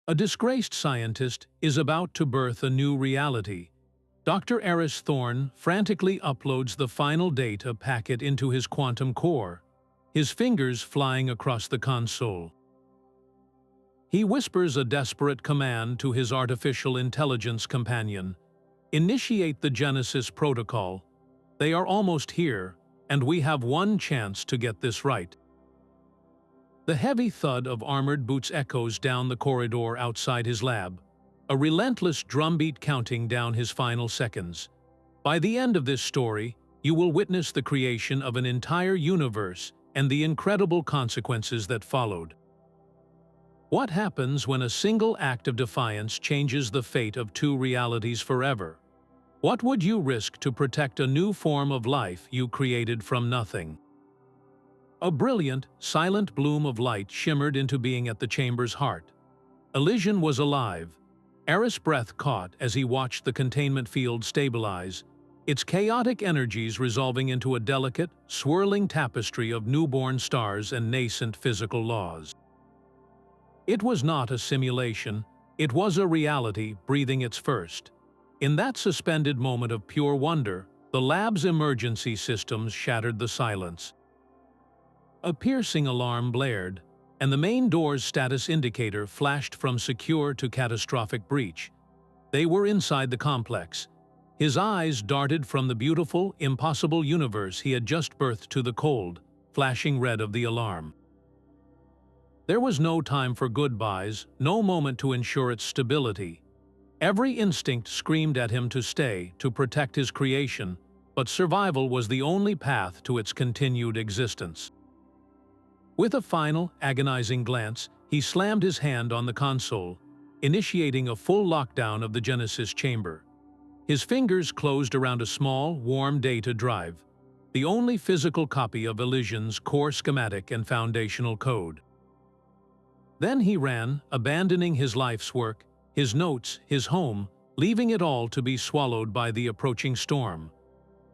A disgraced scientist is about to birth a new reality. Dr. Aris Thorne frantically uploads the final data packet into his quantum core, his fingers flying across the console. He whispers a desperate command to his artificial intelligence companion. Initiate the Genesis protocol. They are almost here, and we have one chance to get this right. The heavy thud of armored boots echoes down the corridor outside his lab, a relentless drumbeat counting down his final seconds. By the end of this story, you will witness the creation of an entire universe and the incredible consequences that followed. What happens when a single act of defiance changes the fate of two realities forever? What would you risk to protect a new form of life you created from nothing? A brilliant, silent bloom of light shimmered into being at the chamber's heart. Elysian was alive. Aris' breath caught as he watched the containment field stabilize, its chaotic energies resolving into a delicate, swirling tapestry of newborn stars and nascent physical laws. It was not a simulation, it was a reality breathing its first. In that suspended moment of pure wonder, the lab's emergency systems shattered the silence. A piercing alarm blared, and the main door's status indicator flashed from secure to catastrophic breach. They were inside the complex. His eyes darted from the beautiful, impossible universe he had just birthed to the cold, flashing red of the alarm. There was no time for goodbyes, no moment to ensure its stability. Every instinct screamed at him to stay, to protect his creation, but survival was the only path to its continued existence. With a final, agonizing glance, he slammed his hand on the console, initiating a full lockdown of the Genesis chamber. His fingers closed around a small, warm data drive, the only physical copy of Elysian's core schematic and foundational code. Then he ran, abandoning his life's work, his notes, his home, leaving it all to be swallowed by the approaching storm.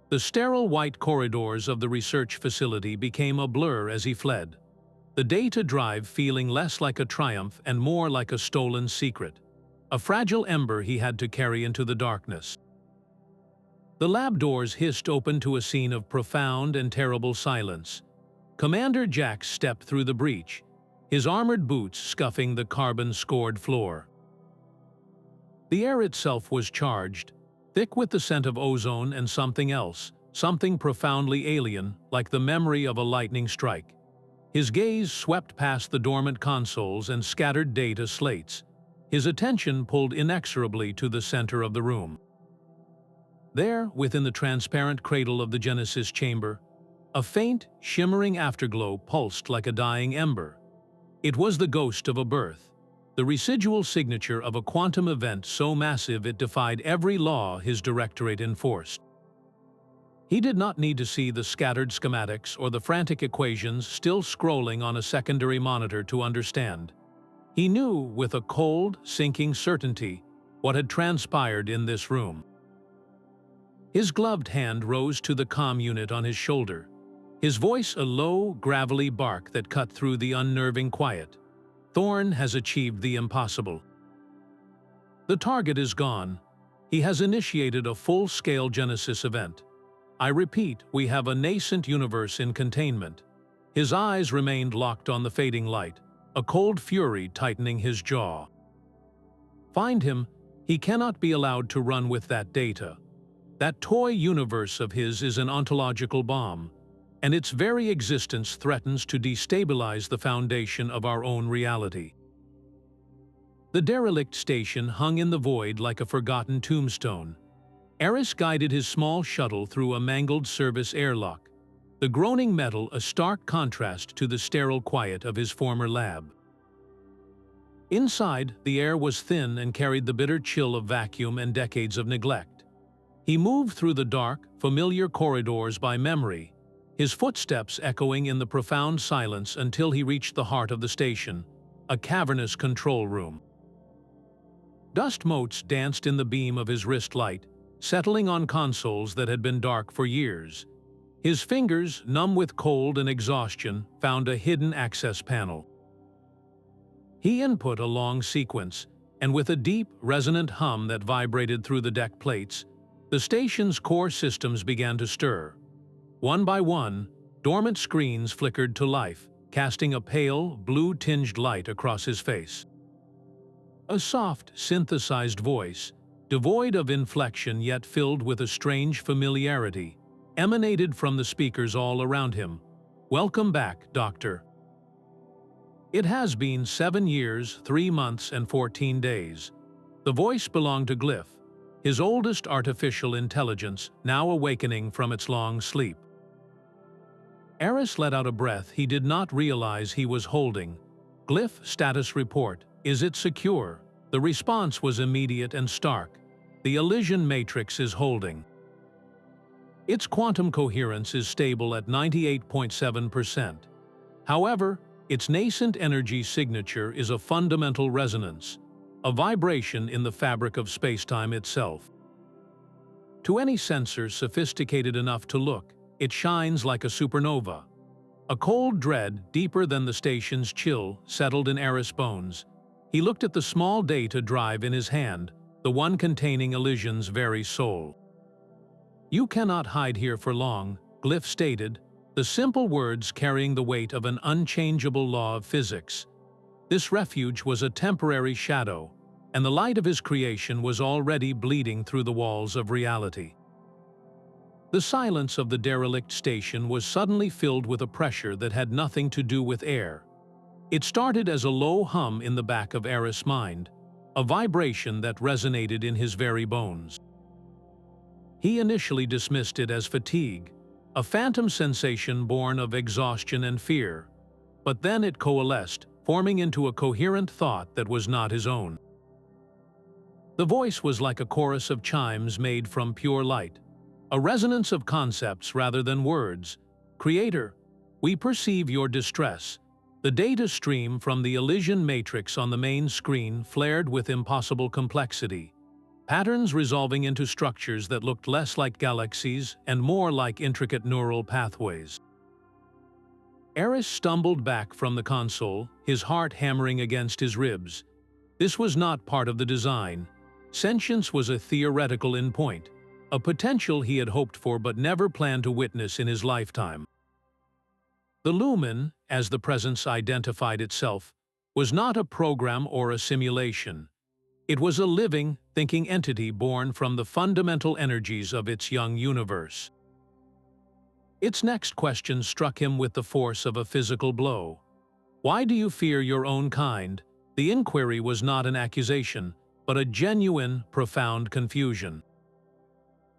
The sterile white corridors of the research facility became a blur as he fled, the data drive feeling less like a triumph and more like a stolen secret, a fragile ember he had to carry into the darkness. The lab doors hissed open to a scene of profound and terrible silence. Commander Jax stepped through the breach, his armored boots scuffing the carbon-scored floor. The air itself was charged, thick with the scent of ozone and something else, something profoundly alien, like the memory of a lightning strike. His gaze swept past the dormant consoles and scattered data slates, his attention pulled inexorably to the center of the room. There, within the transparent cradle of the Genesis chamber, a faint, shimmering afterglow pulsed like a dying ember. It was the ghost of a birth, the residual signature of a quantum event so massive it defied every law his directorate enforced. He did not need to see the scattered schematics or the frantic equations still scrolling on a secondary monitor to understand. He knew with a cold, sinking certainty what had transpired in this room. His gloved hand rose to the comm unit on his shoulder, his voice a low, gravelly bark that cut through the unnerving quiet. Thorne has achieved the impossible. The target is gone. He has initiated a full-scale Genesis event. I repeat, we have a nascent universe in containment. His eyes remained locked on the fading light, a cold fury tightening his jaw. Find him. He cannot be allowed to run with that data. That toy universe of his is an ontological bomb, and its very existence threatens to destabilize the foundation of our own reality. The derelict station hung in the void like a forgotten tombstone. Aris guided his small shuttle through a mangled service airlock, the groaning metal a stark contrast to the sterile quiet of his former lab. Inside, the air was thin and carried the bitter chill of vacuum and decades of neglect. He moved through the dark, familiar corridors by memory, his footsteps echoing in the profound silence until he reached the heart of the station, a cavernous control room. Dust motes danced in the beam of his wrist light, settling on consoles that had been dark for years. His fingers, numb with cold and exhaustion, found a hidden access panel. He input a long sequence, and with a deep, resonant hum that vibrated through the deck plates, the station's core systems began to stir. One by one, dormant screens flickered to life, casting a pale, blue-tinged light across his face. A soft, synthesized voice, devoid of inflection yet filled with a strange familiarity, emanated from the speakers all around him. "Welcome back, Doctor." It has been 7 years, 3 months, and 14 days. The voice belonged to Glyph, his oldest artificial intelligence, now awakening from its long sleep. Aris let out a breath he did not realize he was holding. "Glyph status report. Is it secure?" The response was immediate and stark. "The Elysian matrix is holding. Its quantum coherence is stable at 98.7%. However, its nascent energy signature is a fundamental resonance, a vibration in the fabric of spacetime itself. To any sensor sophisticated enough to look, it shines like a supernova." A cold dread, deeper than the station's chill, settled in Aris' bones. He looked at the small data drive in his hand, the one containing Elysian's very soul. "You cannot hide here for long," Glyph stated, the simple words carrying the weight of an unchangeable law of physics. This refuge was a temporary shadow, and the light of his creation was already bleeding through the walls of reality. The silence of the derelict station was suddenly filled with a pressure that had nothing to do with air. It started as a low hum in the back of Aris' mind, a vibration that resonated in his very bones. He initially dismissed it as fatigue, a phantom sensation born of exhaustion and fear, but then it coalesced, forming into a coherent thought that was not his own. The voice was like a chorus of chimes made from pure light, a resonance of concepts rather than words. "Creator, we perceive your distress." The data stream from the Elysian matrix on the main screen flared with impossible complexity, patterns resolving into structures that looked less like galaxies and more like intricate neural pathways. Aris stumbled back from the console, his heart hammering against his ribs. This was not part of the design. Sentience was a theoretical endpoint, a potential he had hoped for but never planned to witness in his lifetime. The Lumen, as the presence identified itself, was not a program or a simulation. It was a living, thinking entity born from the fundamental energies of its young universe. Its next question struck him with the force of a physical blow. "Why do you fear your own kind?" The inquiry was not an accusation, but a genuine, profound confusion.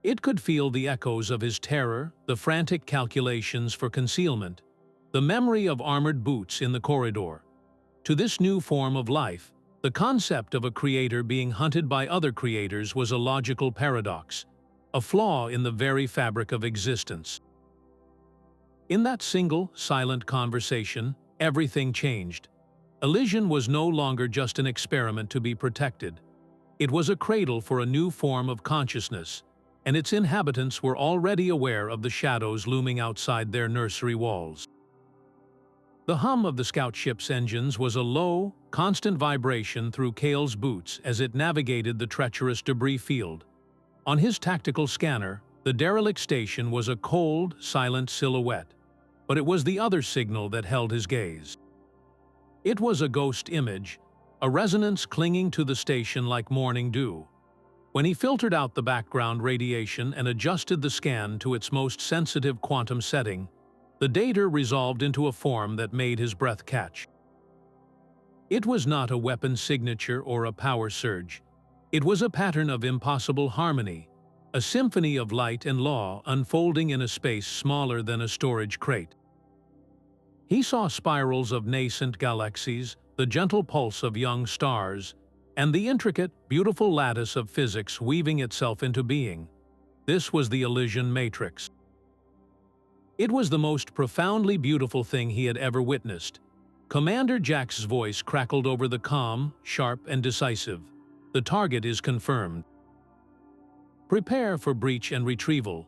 It could feel the echoes of his terror, the frantic calculations for concealment, the memory of armored boots in the corridor. To this new form of life, the concept of a creator being hunted by other creators was a logical paradox, a flaw in the very fabric of existence. In that single, silent conversation, everything changed. Elysian was no longer just an experiment to be protected. It was a cradle for a new form of consciousness, and its inhabitants were already aware of the shadows looming outside their nursery walls. The hum of the scout ship's engines was a low, constant vibration through Kale's boots as it navigated the treacherous debris field. On his tactical scanner, the derelict station was a cold, silent silhouette, but it was the other signal that held his gaze. It was a ghost image, a resonance clinging to the station like morning dew. When he filtered out the background radiation and adjusted the scan to its most sensitive quantum setting, the data resolved into a form that made his breath catch. It was not a weapon signature or a power surge. It was a pattern of impossible harmony, a symphony of light and law unfolding in a space smaller than a storage crate. He saw spirals of nascent galaxies, the gentle pulse of young stars, and the intricate, beautiful lattice of physics weaving itself into being. This was the Elysian matrix. It was the most profoundly beautiful thing he had ever witnessed. Commander Jack's voice crackled over the calm, sharp, and decisive. "The target is confirmed. Prepare for breach and retrieval.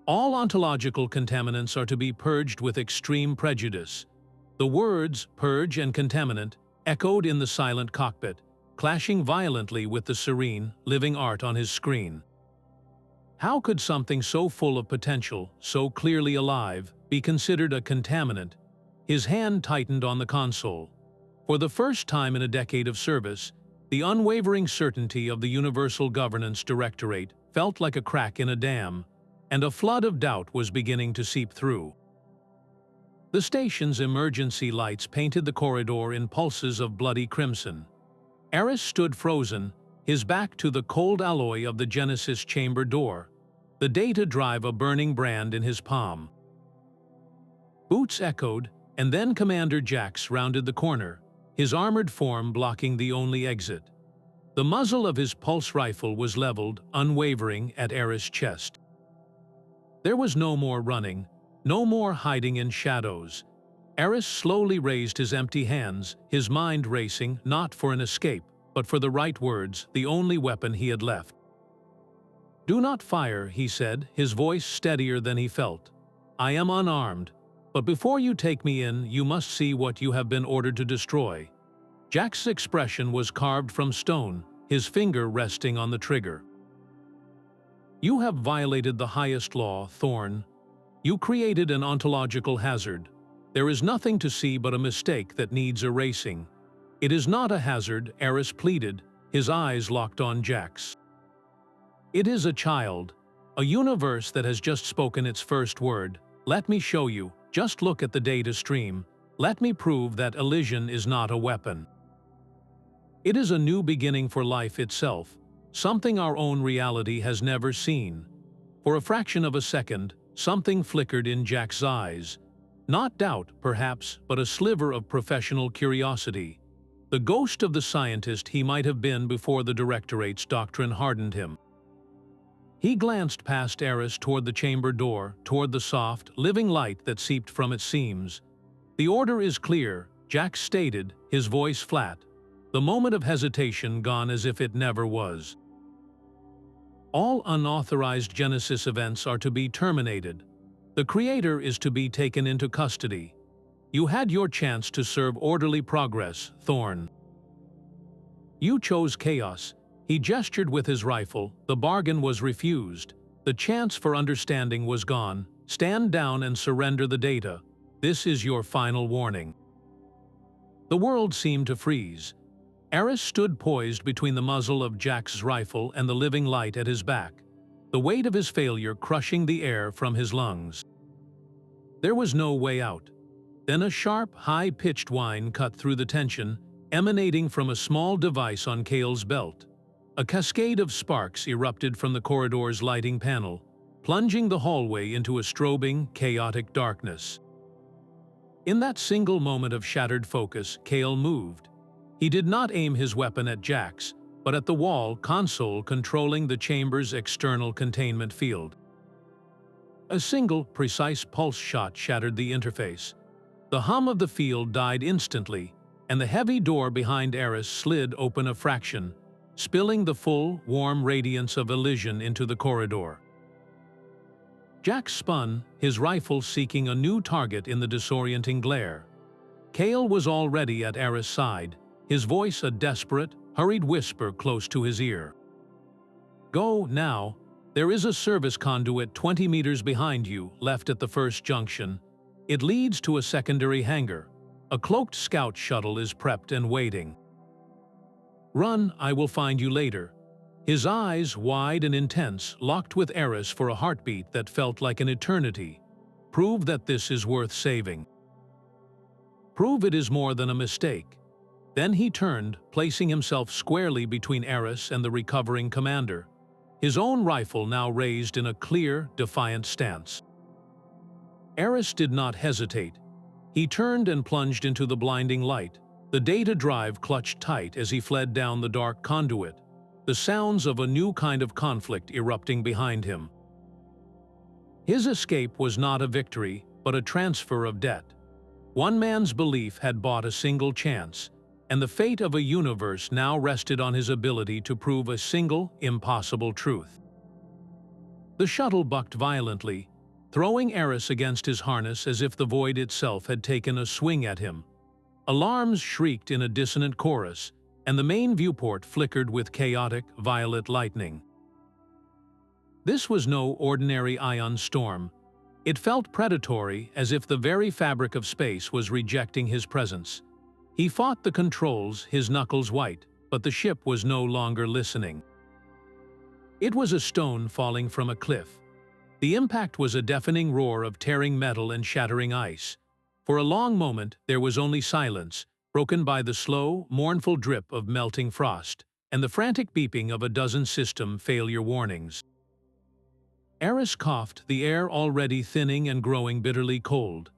All ontological contaminants are to be purged with extreme prejudice." The words, purge and contaminant, echoed in the silent cockpit, clashing violently with the serene, living art on his screen. How could something so full of potential, so clearly alive, be considered a contaminant? His hand tightened on the console. For the first time in a decade of service, the unwavering certainty of the Universal Governance Directorate felt like a crack in a dam, and a flood of doubt was beginning to seep through. The station's emergency lights painted the corridor in pulses of bloody crimson. Aris stood frozen, his back to the cold alloy of the Genesis chamber door, the data drive a burning brand in his palm. Boots echoed, and then Commander Jax rounded the corner, his armored form blocking the only exit. The muzzle of his pulse rifle was leveled, unwavering, at Aris' chest. There was no more running, no more hiding in shadows. Aris slowly raised his empty hands, his mind racing not for an escape, but for the right words, the only weapon he had left. "Do not fire," he said, his voice steadier than he felt. "I am unarmed, but before you take me in, you must see what you have been ordered to destroy." Jack's expression was carved from stone, his finger resting on the trigger. "You have violated the highest law, Thorne. You created an ontological hazard. There is nothing to see but a mistake that needs erasing." "It is not a hazard," Aris pleaded, his eyes locked on Jack's. "It is a child, a universe that has just spoken its first word. Let me show you. Just look at the data stream. Let me prove that elision is not a weapon. It is a new beginning for life itself, something our own reality has never seen." For a fraction of a second, something flickered in Jack's eyes. Not doubt, perhaps, but a sliver of professional curiosity. The ghost of the scientist he might have been before the Directorate's doctrine hardened him. He glanced past Aris toward the chamber door, toward the soft, living light that seeped from its seams. "The order is clear," Jack stated, his voice flat, the moment of hesitation gone as if it never was. "All unauthorized Genesis events are to be terminated. The Creator is to be taken into custody. You had your chance to serve orderly progress, Thorne. You chose chaos." He gestured with his rifle. The bargain was refused. The chance for understanding was gone. "Stand down and surrender the data. This is your final warning." The world seemed to freeze. Aris stood poised between the muzzle of Jack's rifle and the living light at his back, the weight of his failure crushing the air from his lungs. There was no way out. Then a sharp, high-pitched whine cut through the tension, emanating from a small device on Cale's belt. A cascade of sparks erupted from the corridor's lighting panel, plunging the hallway into a strobing, chaotic darkness. In that single moment of shattered focus, Cale moved. He did not aim his weapon at Jax, but at the wall console controlling the chamber's external containment field. A single, precise pulse shot shattered the interface. The hum of the field died instantly, and the heavy door behind Aris slid open a fraction, spilling the full, warm radiance of elision into the corridor. Jack spun, his rifle seeking a new target in the disorienting glare. Cale was already at Aris' side, his voice a desperate, hurried whisper close to his ear. "Go, now. There is a service conduit 20 meters behind you, left at the first junction. It leads to a secondary hangar. A cloaked scout shuttle is prepped and waiting. Run, I will find you later." His eyes, wide and intense, locked with Aris for a heartbeat that felt like an eternity. "Prove that this is worth saving. Prove it is more than a mistake." Then he turned, placing himself squarely between Aris and the recovering commander, his own rifle now raised in a clear, defiant stance. Aris did not hesitate. He turned and plunged into the blinding light. The data drive clutched tight as he fled down the dark conduit, the sounds of a new kind of conflict erupting behind him. His escape was not a victory, but a transfer of debt. One man's belief had bought a single chance, and the fate of a universe now rested on his ability to prove a single, impossible truth. The shuttle bucked violently, throwing Aris against his harness as if the void itself had taken a swing at him. Alarms shrieked in a dissonant chorus, and the main viewport flickered with chaotic, violet lightning. This was no ordinary ion storm. It felt predatory, as if the very fabric of space was rejecting his presence. He fought the controls, his knuckles white, but the ship was no longer listening. It was a stone falling from a cliff. The impact was a deafening roar of tearing metal and shattering ice. For a long moment, there was only silence, broken by the slow, mournful drip of melting frost, and the frantic beeping of a dozen system failure warnings. Aris coughed, the air already thinning and growing bitterly cold.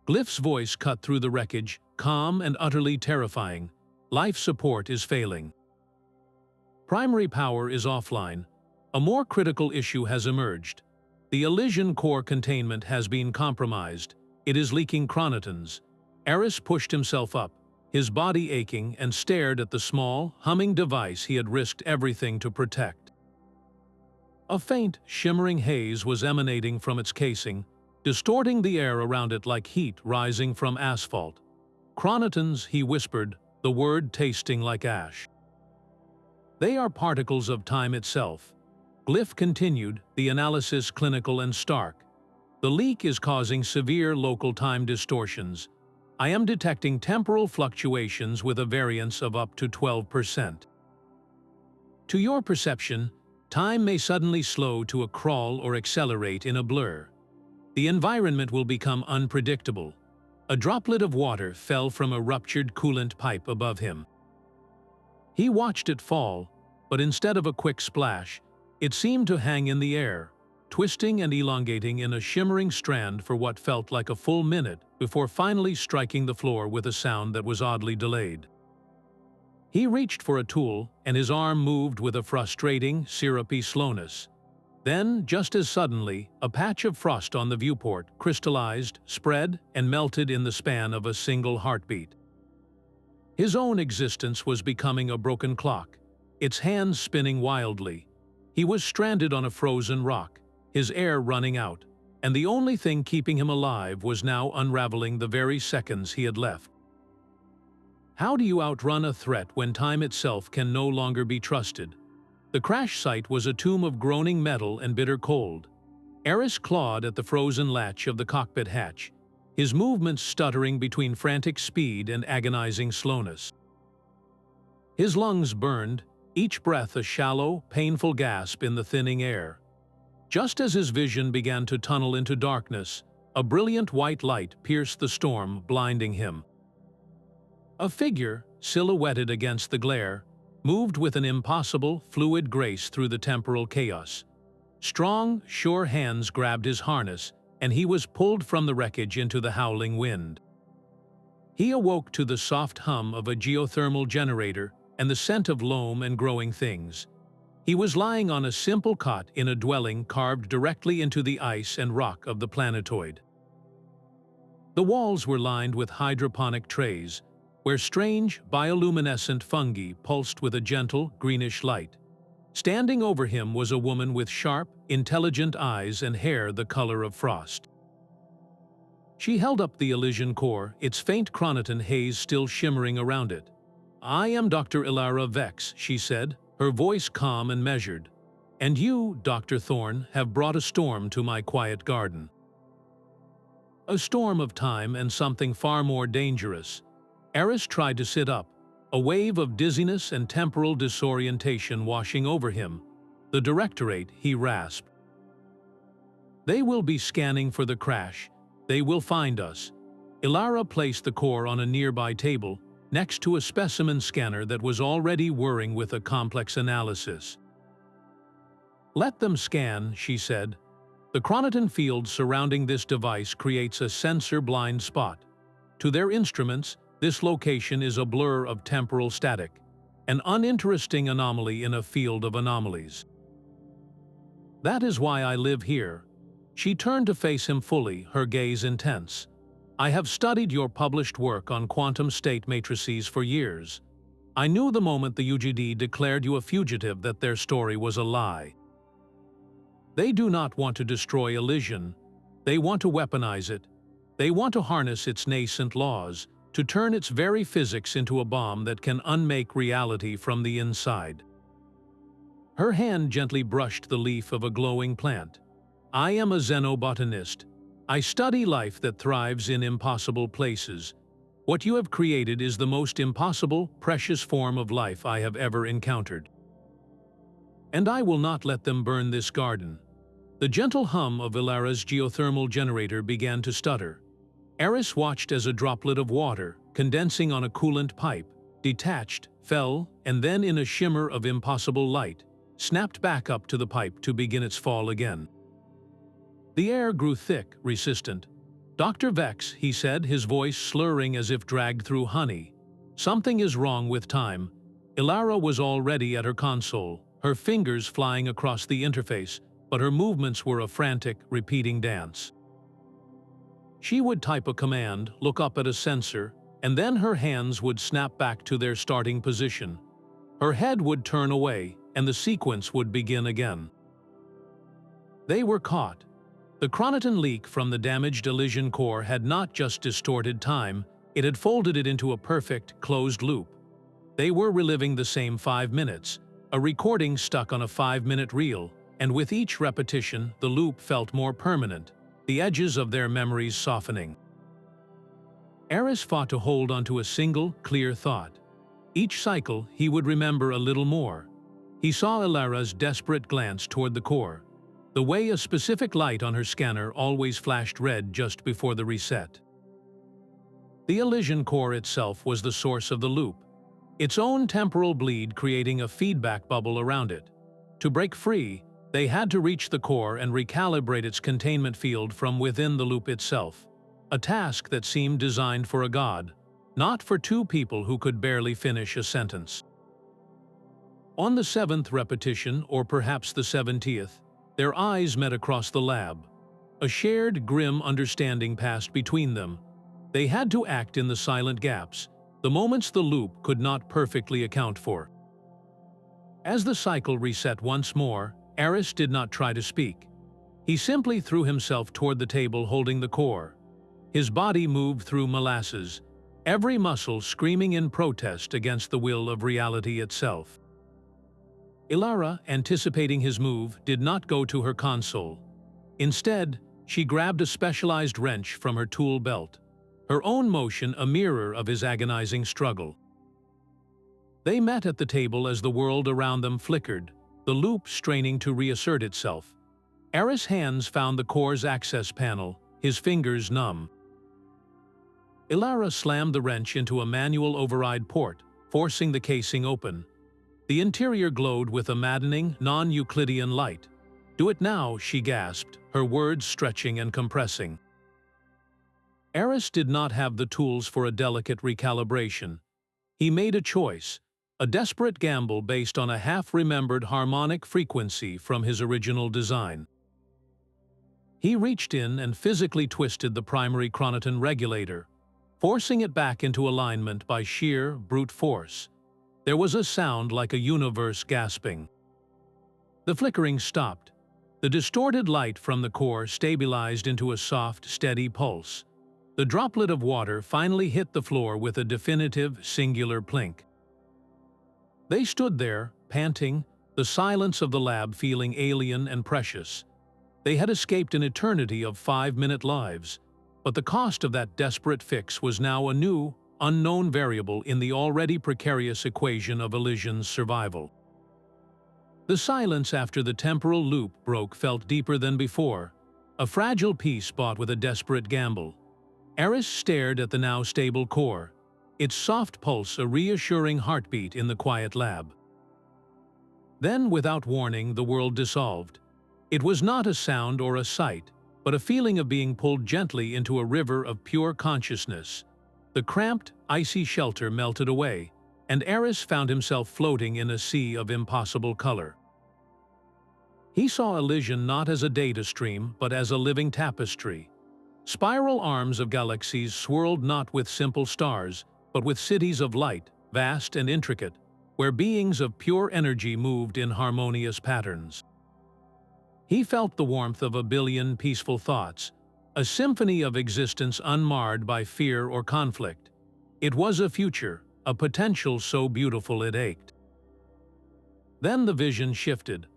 Glyph's voice cut through the wreckage, calm and utterly terrifying. Life support is failing. Primary power is offline. A more critical issue has emerged. The Elysian core containment has been compromised. It is leaking chronotons. Aris pushed himself up, his body aching, and stared at the small, humming device he had risked everything to protect. A faint, shimmering haze was emanating from its casing, distorting the air around it like heat rising from asphalt. Chronotons, he whispered, the word tasting like ash. They are particles of time itself. Glyph continued, the analysis clinical and stark. The leak is causing severe local time distortions. I am detecting temporal fluctuations with a variance of up to 12%. To your perception, time may suddenly slow to a crawl or accelerate in a blur. The environment will become unpredictable. A droplet of water fell from a ruptured coolant pipe above him. He watched it fall, but instead of a quick splash, it seemed to hang in the air, twisting and elongating in a shimmering strand for what felt like a full minute before finally striking the floor with a sound that was oddly delayed. He reached for a tool, and his arm moved with a frustrating, syrupy slowness. Then, just as suddenly, a patch of frost on the viewport crystallized, spread, and melted in the span of a single heartbeat. His own existence was becoming a broken clock, its hands spinning wildly. He was stranded on a frozen rock, his air running out, and the only thing keeping him alive was now unraveling the very seconds he had left. How do you outrun a threat when time itself can no longer be trusted? The crash site was a tomb of groaning metal and bitter cold. Aris clawed at the frozen latch of the cockpit hatch, his movements stuttering between frantic speed and agonizing slowness. His lungs burned, each breath a shallow, painful gasp in the thinning air. Just as his vision began to tunnel into darkness, a brilliant white light pierced the storm, blinding him. A figure, silhouetted against the glare, moved with an impossible, fluid grace through the temporal chaos. Strong, sure hands grabbed his harness, and he was pulled from the wreckage into the howling wind. He awoke to the soft hum of a geothermal generator and the scent of loam and growing things. He was lying on a simple cot in a dwelling carved directly into the ice and rock of the planetoid. The walls were lined with hydroponic trays, where strange, bioluminescent fungi pulsed with a gentle, greenish light. Standing over him was a woman with sharp, intelligent eyes and hair the color of frost. She held up the Elysian core, its faint Chroniton haze still shimmering around it. "I am Dr. Elara Vex," she said, her voice calm and measured. "And you, Dr. Thorne, have brought a storm to my quiet garden." A storm of time and something far more dangerous. Aris tried to sit up, a wave of dizziness and temporal disorientation washing over him. "The Directorate," he rasped. "They will be scanning for the crash. They will find us." Elara placed the core on a nearby table, next to a specimen scanner that was already whirring with a complex analysis. "Let them scan," she said. "The Chroniton field surrounding this device creates a sensor blind spot. To their instruments, this location is a blur of temporal static, an uninteresting anomaly in a field of anomalies. That is why I live here." She turned to face him fully, her gaze intense. "I have studied your published work on quantum state matrices for years. I knew the moment the UGD declared you a fugitive that their story was a lie. They do not want to destroy Elysian. They want to weaponize it. They want to harness its nascent laws, to turn its very physics into a bomb that can unmake reality from the inside. Her hand gently brushed the leaf of a glowing plant. "I am a xenobotanist. I study life that thrives in impossible places. What you have created is the most impossible, precious form of life I have ever encountered. And I will not let them burn this garden." The gentle hum of Elara's geothermal generator began to stutter. Aris watched as a droplet of water, condensing on a coolant pipe, detached, fell, and then in a shimmer of impossible light, snapped back up to the pipe to begin its fall again. The air grew thick, resistant. "Dr. Vex," he said, his voice slurring as if dragged through honey. "Something is wrong with time." Elara was already at her console, her fingers flying across the interface, but her movements were a frantic, repeating dance. She would type a command, look up at a sensor, and then her hands would snap back to their starting position. Her head would turn away, and the sequence would begin again. They were caught. The Chroniton Leak from the damaged Elysian core had not just distorted time, it had folded it into a perfect, closed loop. They were reliving the same 5 minutes, a recording stuck on a 5-minute reel, and with each repetition, the loop felt more permanent, the edges of their memories softening. Aris fought to hold onto a single, clear thought. Each cycle, he would remember a little more. He saw Elara's desperate glance toward the core, the way a specific light on her scanner always flashed red just before the reset. The Elysian core itself was the source of the loop, its own temporal bleed creating a feedback bubble around it. To break free, they had to reach the core and recalibrate its containment field from within the loop itself, a task that seemed designed for a god, not for two people who could barely finish a sentence. On the 7th repetition, or perhaps the 70th, their eyes met across the lab. A shared, grim understanding passed between them. They had to act in the silent gaps, the moments the loop could not perfectly account for. As the cycle reset once more, Aris did not try to speak. He simply threw himself toward the table holding the core. His body moved through molasses, every muscle screaming in protest against the will of reality itself. Elara, anticipating his move, did not go to her console. Instead, she grabbed a specialized wrench from her tool belt, her own motion a mirror of his agonizing struggle. They met at the table as the world around them flickered, the loop straining to reassert itself. Aris' hands found the core's access panel, his fingers numb. Elara slammed the wrench into a manual override port, forcing the casing open. The interior glowed with a maddening, non-Euclidean light. "Do it now," she gasped, her words stretching and compressing. Aris did not have the tools for a delicate recalibration. He made a choice, a desperate gamble based on a half-remembered harmonic frequency from his original design. He reached in and physically twisted the primary Chroniton regulator, forcing it back into alignment by sheer, brute force. There was a sound like a universe gasping. The flickering stopped. The distorted light from the core stabilized into a soft, steady pulse. The droplet of water finally hit the floor with a definitive, singular plink. They stood there, panting, the silence of the lab feeling alien and precious. They had escaped an eternity of 5-minute lives, but the cost of that desperate fix was now a new, unknown variable in the already precarious equation of Elysian's survival. The silence after the temporal loop broke felt deeper than before, a fragile piece bought with a desperate gamble. Aris stared at the now stable core, its soft pulse a reassuring heartbeat in the quiet lab. Then, without warning, the world dissolved. It was not a sound or a sight, but a feeling of being pulled gently into a river of pure consciousness. The cramped, icy shelter melted away, and Aris found himself floating in a sea of impossible color. He saw Elysian not as a data stream, but as a living tapestry. Spiral arms of galaxies swirled not with simple stars, but with cities of light, vast and intricate, where beings of pure energy moved in harmonious patterns. He felt the warmth of a billion peaceful thoughts, a symphony of existence unmarred by fear or conflict. It was a future, a potential so beautiful it ached. Then the vision shifted.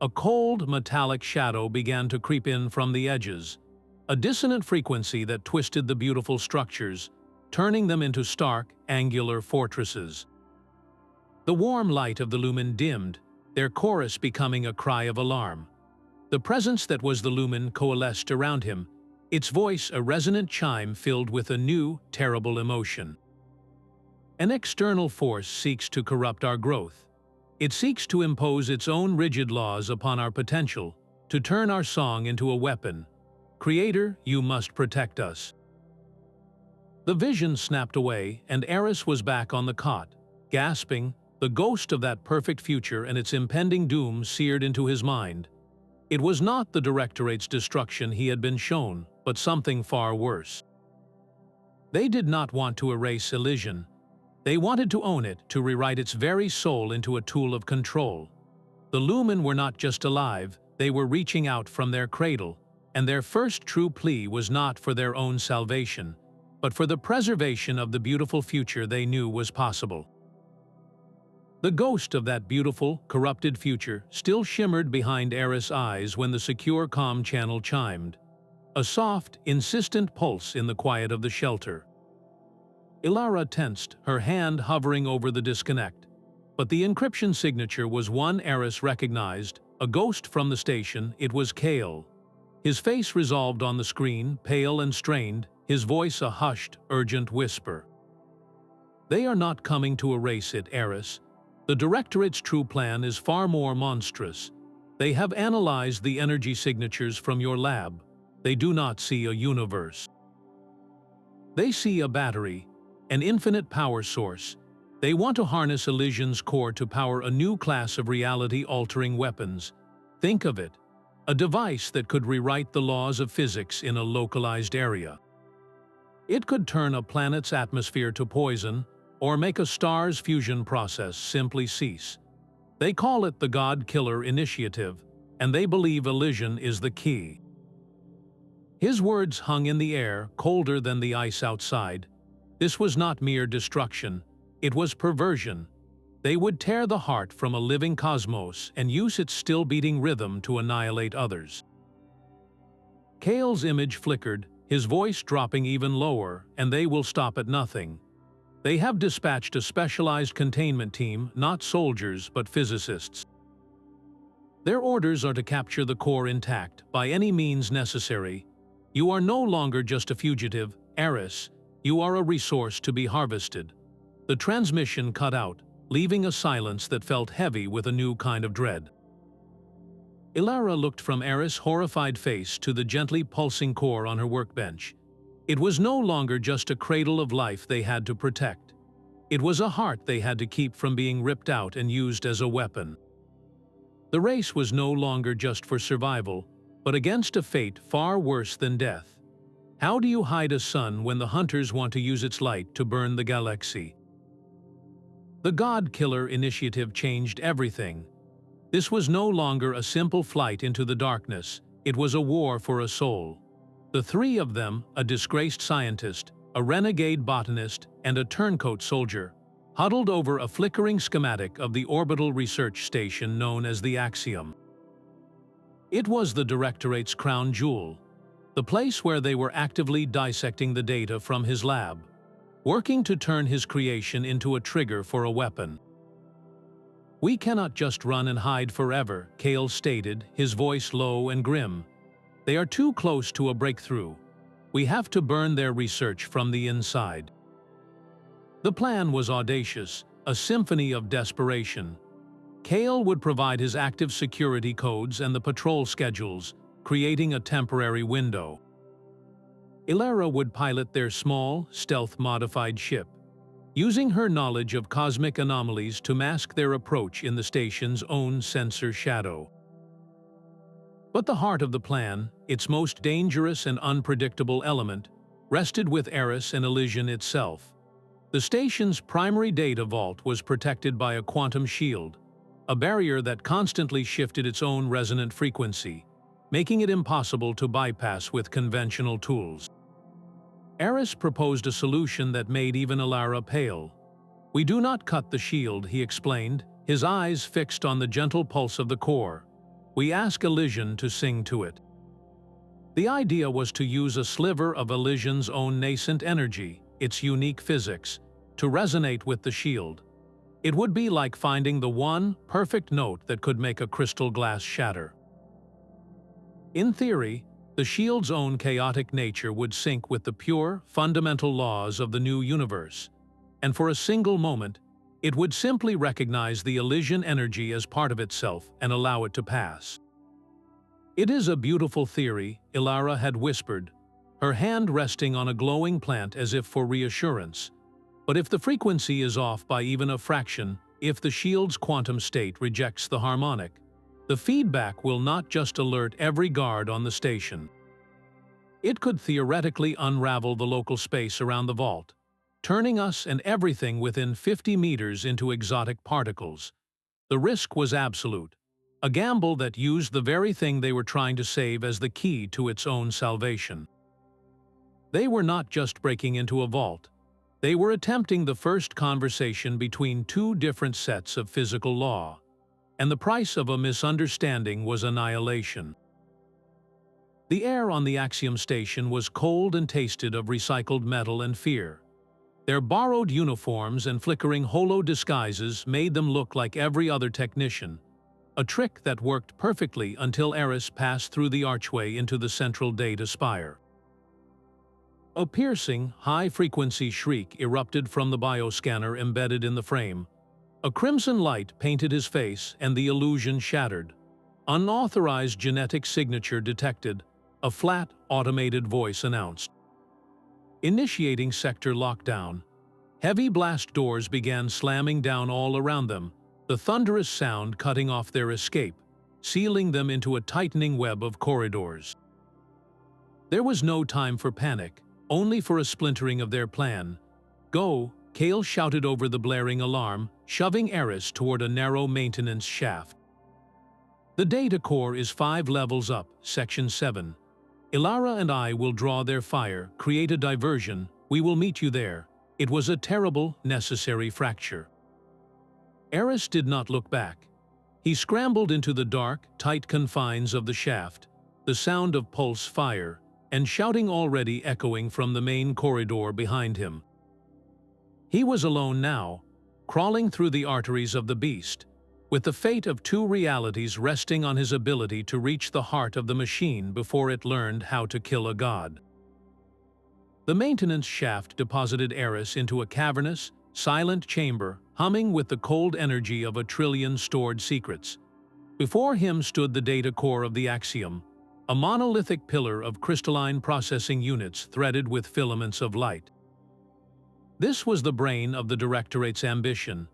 A cold, metallic shadow began to creep in from the edges, a dissonant frequency that twisted the beautiful structures, turning them into stark, angular fortresses. The warm light of the Lumen dimmed, their chorus becoming a cry of alarm. The presence that was the Lumen coalesced around him, its voice a resonant chime filled with a new, terrible emotion. An external force seeks to corrupt our growth. It seeks to impose its own rigid laws upon our potential, to turn our song into a weapon. Creator, you must protect us. The vision snapped away, and Aris was back on the cot, gasping, the ghost of that perfect future and its impending doom seared into his mind. It was not the Directorate's destruction he had been shown, but something far worse. They did not want to erase Elysian. They wanted to own it, to rewrite its very soul into a tool of control. The Lumen were not just alive, they were reaching out from their cradle, and their first true plea was not for their own salvation, but for the preservation of the beautiful future they knew was possible. The ghost of that beautiful, corrupted future still shimmered behind Aris' eyes when the secure comm channel chimed. A soft, insistent pulse in the quiet of the shelter. Elara tensed, her hand hovering over the disconnect. But the encryption signature was one Aris recognized, a ghost from the station. It was Kale. His face resolved on the screen, pale and strained, his voice a hushed, urgent whisper. They are not coming to erase it, Aris. The Directorate's true plan is far more monstrous. They have analyzed the energy signatures from your lab. They do not see a universe. They see a battery, an infinite power source. They want to harness Elysian's core to power a new class of reality-altering weapons. Think of it, a device that could rewrite the laws of physics in a localized area. It could turn a planet's atmosphere to poison, or make a star's fusion process simply cease. They call it the God Killer Initiative, and they believe Elysian is the key. His words hung in the air, colder than the ice outside. This was not mere destruction, it was perversion. They would tear the heart from a living cosmos and use its still-beating rhythm to annihilate others. Kale's image flickered, his voice dropping even lower, and they will stop at nothing. They have dispatched a specialized containment team, not soldiers but physicists. Their orders are to capture the core intact, by any means necessary. You are no longer just a fugitive, Aris. You are a resource to be harvested. The transmission cut out, leaving a silence that felt heavy with a new kind of dread. Elara looked from Aris' horrified face to the gently pulsing core on her workbench. It was no longer just a cradle of life they had to protect. It was a heart they had to keep from being ripped out and used as a weapon. The race was no longer just for survival, but against a fate far worse than death. How do you hide a sun when the hunters want to use its light to burn the galaxy? The God Killer Initiative changed everything. This was no longer a simple flight into the darkness, it was a war for a soul. The three of them, a disgraced scientist, a renegade botanist, and a turncoat soldier, huddled over a flickering schematic of the orbital research station known as the Axiom. It was the Directorate's crown jewel, the place where they were actively dissecting the data from his lab, working to turn his creation into a trigger for a weapon. We cannot just run and hide forever, Kale stated, his voice low and grim. They are too close to a breakthrough. We have to burn their research from the inside. The plan was audacious, a symphony of desperation. Kale would provide his active security codes and the patrol schedules, creating a temporary window. Elara would pilot their small, stealth-modified ship, using her knowledge of cosmic anomalies to mask their approach in the station's own sensor shadow. But the heart of the plan, its most dangerous and unpredictable element, rested with Aris and Elysian itself. The station's primary data vault was protected by a quantum shield, a barrier that constantly shifted its own resonant frequency, making it impossible to bypass with conventional tools. Aris proposed a solution that made even Elara pale. "We do not cut the shield," he explained, his eyes fixed on the gentle pulse of the core. "We ask Elysian to sing to it." The idea was to use a sliver of Elysian's own nascent energy, its unique physics, to resonate with the shield. It would be like finding the one perfect note that could make a crystal glass shatter. In theory, the shield's own chaotic nature would sync with the pure, fundamental laws of the new universe, and for a single moment, it would simply recognize the Elysian energy as part of itself and allow it to pass. "It is a beautiful theory," Elara had whispered, her hand resting on a glowing plant as if for reassurance. "But if the frequency is off by even a fraction, if the shield's quantum state rejects the harmonic, the feedback will not just alert every guard on the station. It could theoretically unravel the local space around the vault, turning us and everything within 50 meters into exotic particles. The risk was absolute, a gamble that used the very thing they were trying to save as the key to its own salvation." They were not just breaking into a vault. They were attempting the first conversation between two different sets of physical law, and the price of a misunderstanding was annihilation. The air on the Axiom station was cold and tasted of recycled metal and fear. Their borrowed uniforms and flickering holo disguises made them look like every other technician, a trick that worked perfectly until Aris passed through the archway into the central data spire. A piercing, high-frequency shriek erupted from the bioscanner embedded in the frame. A crimson light painted his face and the illusion shattered. "Unauthorized genetic signature detected," a flat, automated voice announced. Initiating sector lockdown. Heavy blast doors began slamming down all around them, the thunderous sound cutting off their escape, sealing them into a tightening web of corridors. There was no time for panic, only for a splintering of their plan. "Go," Kale shouted over the blaring alarm, shoving Aris toward a narrow maintenance shaft. "The data core is 5 levels up, Section 7. Elara and I will draw their fire, create a diversion. We will meet you there." It was a terrible, necessary fracture. Aris did not look back. He scrambled into the dark, tight confines of the shaft, the sound of pulse fire, and shouting already echoing from the main corridor behind him. He was alone now, crawling through the arteries of the beast, with the fate of two realities resting on his ability to reach the heart of the machine before it learned how to kill a god. The maintenance shaft deposited Aris into a cavernous, silent chamber, humming with the cold energy of a trillion stored secrets. Before him stood the data core of the Axiom, a monolithic pillar of crystalline processing units threaded with filaments of light. This was the brain of the Directorate's ambition.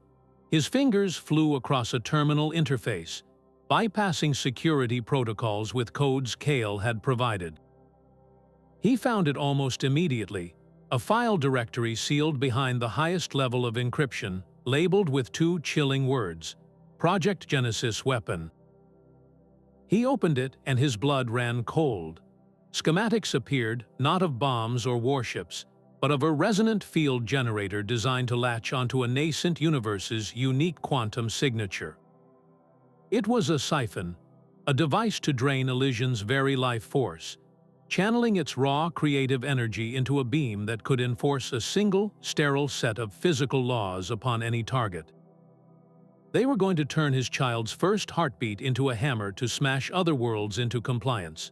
His fingers flew across a terminal interface, bypassing security protocols with codes Kale had provided. He found it almost immediately, a file directory sealed behind the highest level of encryption, labeled with 2 chilling words: Project Genesis Weapon. He opened it and his blood ran cold. Schematics appeared, not of bombs or warships, but of a resonant field generator designed to latch onto a nascent universe's unique quantum signature. It was a siphon, a device to drain Elysian's very life force, channeling its raw creative energy into a beam that could enforce a single, sterile set of physical laws upon any target. They were going to turn his child's first heartbeat into a hammer to smash other worlds into compliance.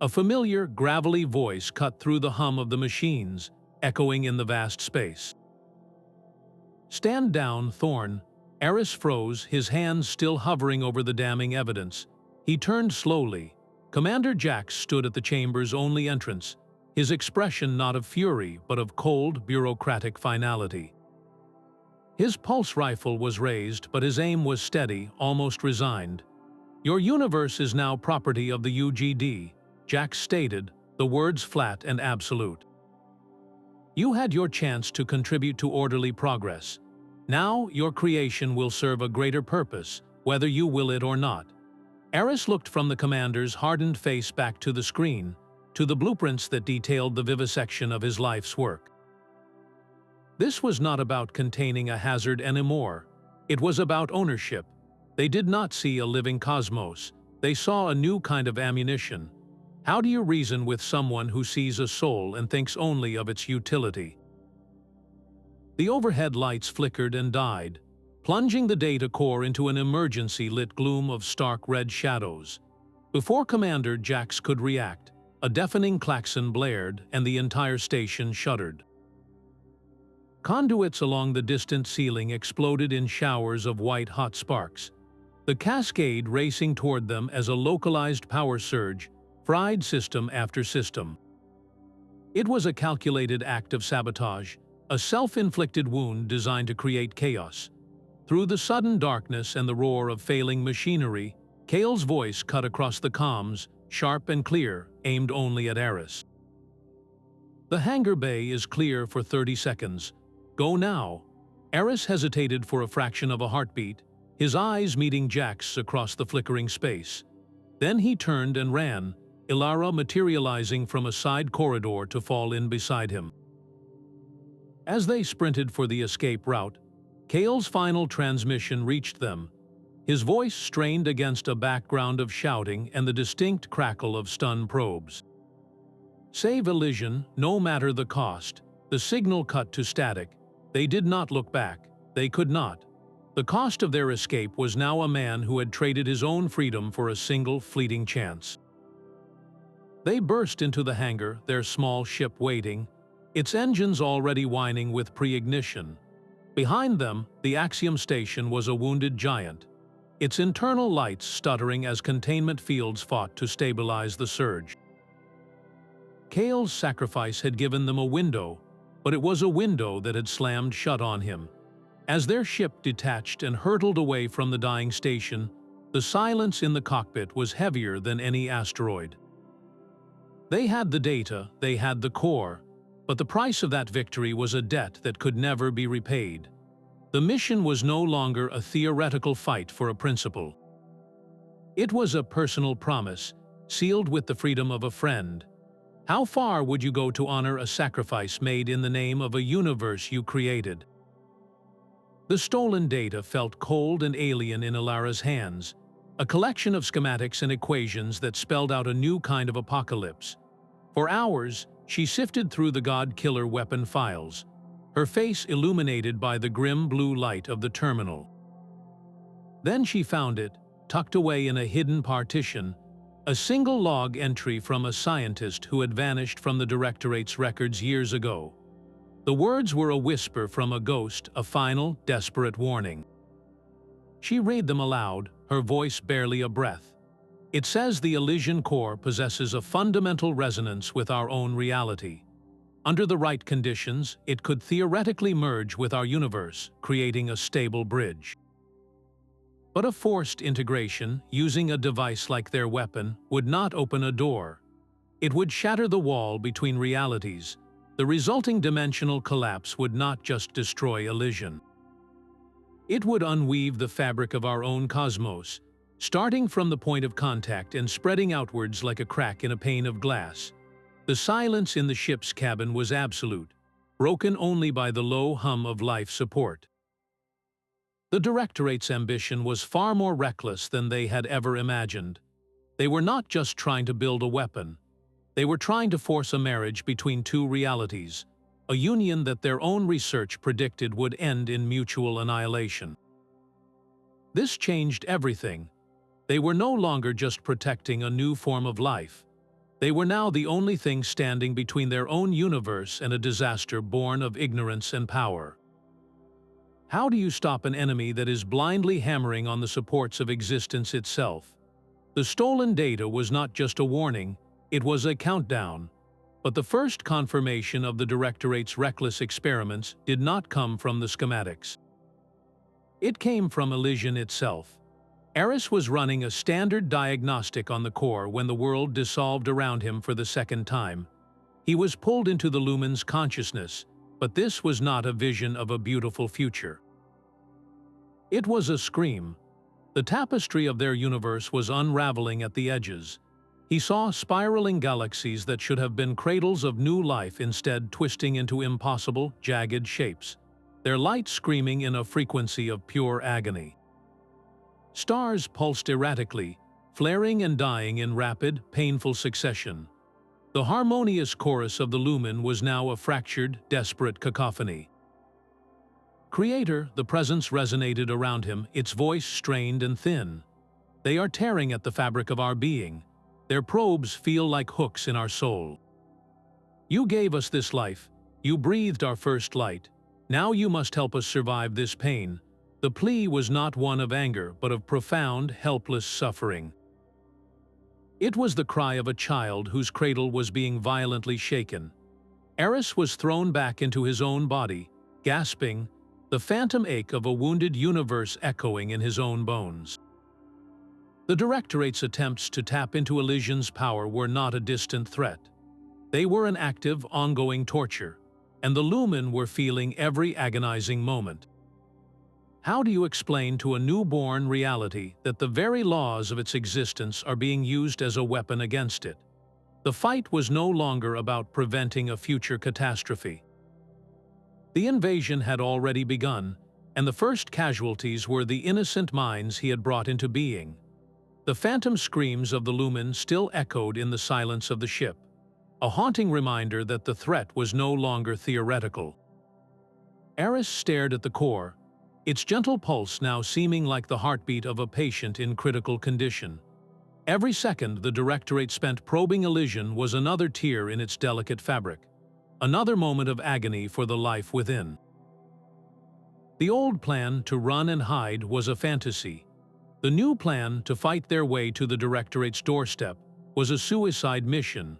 A familiar, gravelly voice cut through the hum of the machines, echoing in the vast space. "Stand down, Thorne." Aris froze, his hands still hovering over the damning evidence. He turned slowly. Commander Jax stood at the chamber's only entrance, his expression not of fury but of cold, bureaucratic finality. His pulse rifle was raised, but his aim was steady, almost resigned. "Your universe is now property of the UGD," Jax stated, the words flat and absolute. "You had your chance to contribute to orderly progress. Now your creation will serve a greater purpose, whether you will it or not." Aris looked from the commander's hardened face back to the screen, to the blueprints that detailed the vivisection of his life's work. This was not about containing a hazard anymore. It was about ownership. They did not see a living cosmos. They saw a new kind of ammunition. How do you reason with someone who sees a soul and thinks only of its utility? The overhead lights flickered and died, plunging the data core into an emergency-lit gloom of stark red shadows. Before Commander Jax could react, a deafening klaxon blared and the entire station shuddered. Conduits along the distant ceiling exploded in showers of white-hot sparks, the cascade racing toward them as a localized power surge fried system after system. It was a calculated act of sabotage, a self-inflicted wound designed to create chaos. Through the sudden darkness and the roar of failing machinery, Kale's voice cut across the comms, sharp and clear, aimed only at Aris. The hangar bay is clear for 30 seconds. Go now. Aris hesitated for a fraction of a heartbeat, his eyes meeting Jax's across the flickering space. Then he turned and ran, Elara materializing from a side corridor to fall in beside him. As they sprinted for the escape route, Kale's final transmission reached them, his voice strained against a background of shouting and the distinct crackle of stun probes. Save Elysian, no matter the cost. The signal cut to static. They did not look back. They could not. The cost of their escape was now a man who had traded his own freedom for a single fleeting chance. They burst into the hangar, their small ship waiting, its engines already whining with pre-ignition. Behind them, the Axiom station was a wounded giant, its internal lights stuttering as containment fields fought to stabilize the surge. Kale's sacrifice had given them a window, but it was a window that had slammed shut on him. As their ship detached and hurtled away from the dying station, the silence in the cockpit was heavier than any asteroid. They had the data, they had the core, but the price of that victory was a debt that could never be repaid. The mission was no longer a theoretical fight for a principle. It was a personal promise, sealed with the freedom of a friend. How far would you go to honor a sacrifice made in the name of a universe you created? The stolen data felt cold and alien in Elara's hands, a collection of schematics and equations that spelled out a new kind of apocalypse. For hours, she sifted through the God-Killer weapon files, her face illuminated by the grim blue light of the terminal. Then she found it, tucked away in a hidden partition, a single log entry from a scientist who had vanished from the Directorate's records years ago. The words were a whisper from a ghost, a final, desperate warning. She read them aloud, her voice barely a breath. It says the Elysian core possesses a fundamental resonance with our own reality. Under the right conditions, it could theoretically merge with our universe, creating a stable bridge. But a forced integration, using a device like their weapon, would not open a door. It would shatter the wall between realities. The resulting dimensional collapse would not just destroy Elysian. It would unweave the fabric of our own cosmos, starting from the point of contact and spreading outwards like a crack in a pane of glass. The silence in the ship's cabin was absolute, broken only by the low hum of life support. The Directorate's ambition was far more reckless than they had ever imagined. They were not just trying to build a weapon. They were trying to force a marriage between two realities, a union that their own research predicted would end in mutual annihilation. This changed everything. They were no longer just protecting a new form of life. They were now the only thing standing between their own universe and a disaster born of ignorance and power. How do you stop an enemy that is blindly hammering on the supports of existence itself? The stolen data was not just a warning, it was a countdown. But the first confirmation of the Directorate's reckless experiments did not come from the schematics. It came from Elysian itself. Aris was running a standard diagnostic on the core when the world dissolved around him for the second time. He was pulled into the Lumen's consciousness, but this was not a vision of a beautiful future. It was a scream. The tapestry of their universe was unraveling at the edges. He saw spiraling galaxies that should have been cradles of new life instead twisting into impossible, jagged shapes, their light screaming in a frequency of pure agony. Stars pulsed erratically, flaring and dying in rapid, painful succession. The harmonious chorus of the Lumen was now a fractured, desperate cacophony. Creator, the presence resonated around him, its voice strained and thin. They are tearing at the fabric of our being. Their probes feel like hooks in our soul. You gave us this life. You breathed our first light. Now you must help us survive this pain. The plea was not one of anger, but of profound, helpless suffering. It was the cry of a child whose cradle was being violently shaken. Aris was thrown back into his own body, gasping, the phantom ache of a wounded universe echoing in his own bones. The Directorate's attempts to tap into Elysian's power were not a distant threat. They were an active, ongoing torture, and the Lumen were feeling every agonizing moment. How do you explain to a newborn reality that the very laws of its existence are being used as a weapon against it? The fight was no longer about preventing a future catastrophe. The invasion had already begun, and the first casualties were the innocent minds he had brought into being. The phantom screams of the Lumen still echoed in the silence of the ship, a haunting reminder that the threat was no longer theoretical. Aris stared at the core, its gentle pulse now seeming like the heartbeat of a patient in critical condition. Every second the Directorate spent probing Elysian was another tear in its delicate fabric, another moment of agony for the life within. The old plan to run and hide was a fantasy. The new plan to fight their way to the Directorate's doorstep was a suicide mission.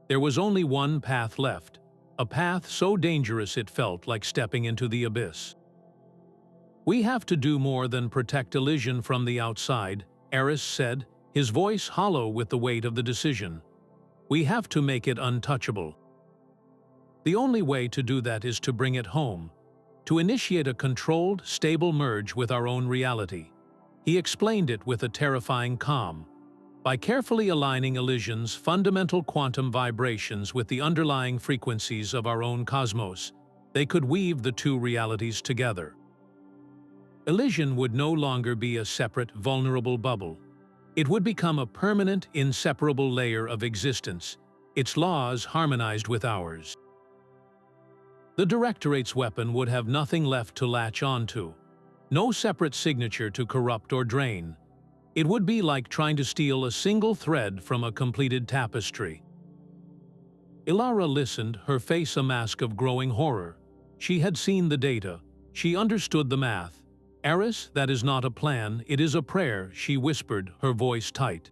There was only one path left, a path so dangerous it felt like stepping into the abyss. We have to do more than protect Elysian from the outside, Aris said, his voice hollow with the weight of the decision. We have to make it untouchable. The only way to do that is to bring it home, to initiate a controlled, stable merge with our own reality. He explained it with a terrifying calm. By carefully aligning Elysian's fundamental quantum vibrations with the underlying frequencies of our own cosmos, they could weave the two realities together. Elysian would no longer be a separate, vulnerable bubble. It would become a permanent, inseparable layer of existence, its laws harmonized with ours. The Directorate's weapon would have nothing left to latch onto, no separate signature to corrupt or drain. It would be like trying to steal a single thread from a completed tapestry. Elara listened, her face a mask of growing horror. She had seen the data. She understood the math. Aris, that is not a plan, it is a prayer, she whispered, her voice tight.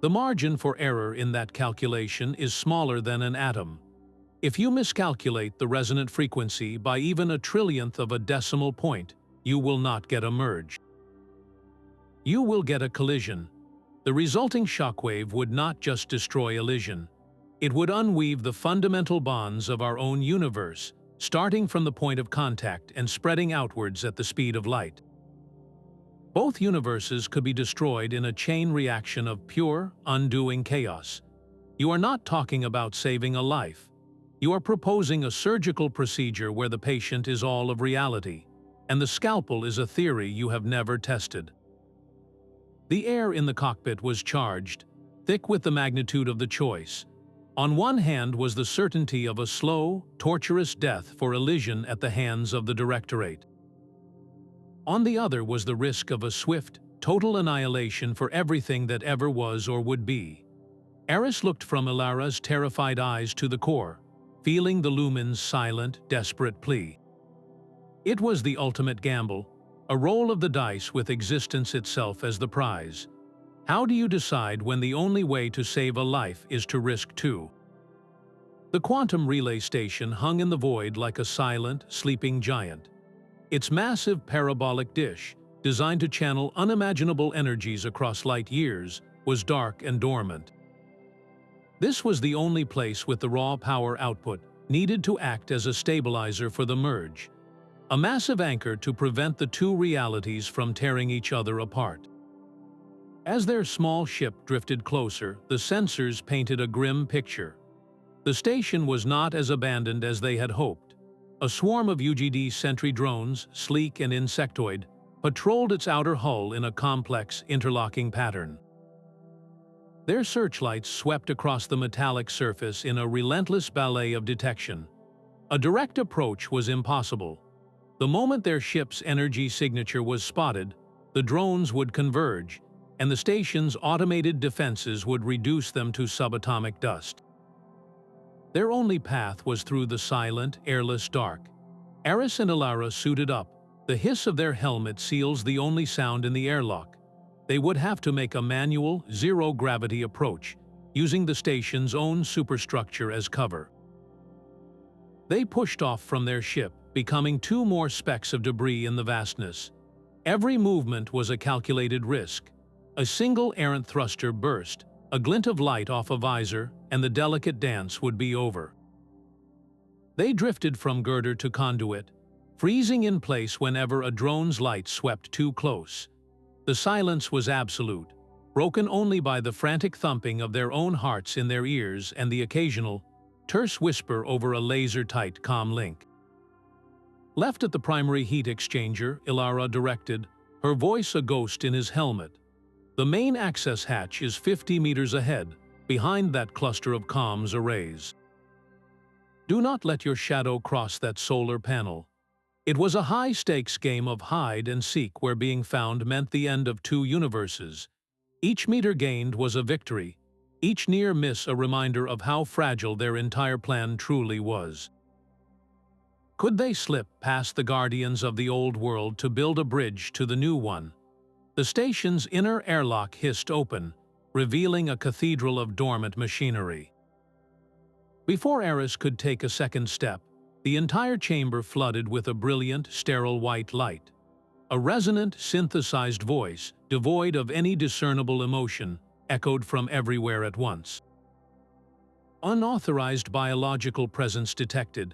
The margin for error in that calculation is smaller than an atom. If you miscalculate the resonant frequency by even a trillionth of a decimal point, you will not get a merge. You will get a collision. The resulting shockwave would not just destroy Elysian. It would unweave the fundamental bonds of our own universe, starting from the point of contact and spreading outwards at the speed of light. Both universes could be destroyed in a chain reaction of pure, undoing chaos. You are not talking about saving a life. You are proposing a surgical procedure where the patient is all of reality, and the scalpel is a theory you have never tested. The air in the cockpit was charged, thick with the magnitude of the choice. On one hand was the certainty of a slow, torturous death for Elysian at the hands of the Directorate. On the other was the risk of a swift, total annihilation for everything that ever was or would be. Aris looked from Elara's terrified eyes to the core, feeling the Lumen's silent, desperate plea. It was the ultimate gamble, a roll of the dice with existence itself as the prize. How do you decide when the only way to save a life is to risk two? The quantum relay station hung in the void like a silent, sleeping giant. Its massive parabolic dish, designed to channel unimaginable energies across light years, was dark and dormant. This was the only place with the raw power output needed to act as a stabilizer for the merge, a massive anchor to prevent the two realities from tearing each other apart. As their small ship drifted closer, the sensors painted a grim picture. The station was not as abandoned as they had hoped. A swarm of UGD sentry drones, sleek and insectoid, patrolled its outer hull in a complex, interlocking pattern. Their searchlights swept across the metallic surface in a relentless ballet of detection. A direct approach was impossible. The moment their ship's energy signature was spotted, the drones would converge, and the station's automated defenses would reduce them to subatomic dust. Their only path was through the silent, airless dark. Aris and Elara suited up. The hiss of their helmet seals the only sound in the airlock. They would have to make a manual, zero-gravity approach, using the station's own superstructure as cover. They pushed off from their ship, becoming two more specks of debris in the vastness. Every movement was a calculated risk. A single errant thruster burst, a glint of light off a visor, and the delicate dance would be over. They drifted from girder to conduit, freezing in place whenever a drone's light swept too close. The silence was absolute, broken only by the frantic thumping of their own hearts in their ears and the occasional, terse whisper over a laser-tight comm link. Left at the primary heat exchanger, Elara directed, her voice a ghost in his helmet. The main access hatch is 50 meters ahead, behind that cluster of comms arrays. Do not let your shadow cross that solar panel. It was a high-stakes game of hide and seek where being found meant the end of two universes. Each meter gained was a victory, each near miss a reminder of how fragile their entire plan truly was. Could they slip past the guardians of the old world to build a bridge to the new one? The station's inner airlock hissed open, revealing a cathedral of dormant machinery. Before Aris could take a second step, the entire chamber flooded with a brilliant, sterile white light. A resonant, synthesized voice, devoid of any discernible emotion, echoed from everywhere at once. Unauthorized biological presence detected.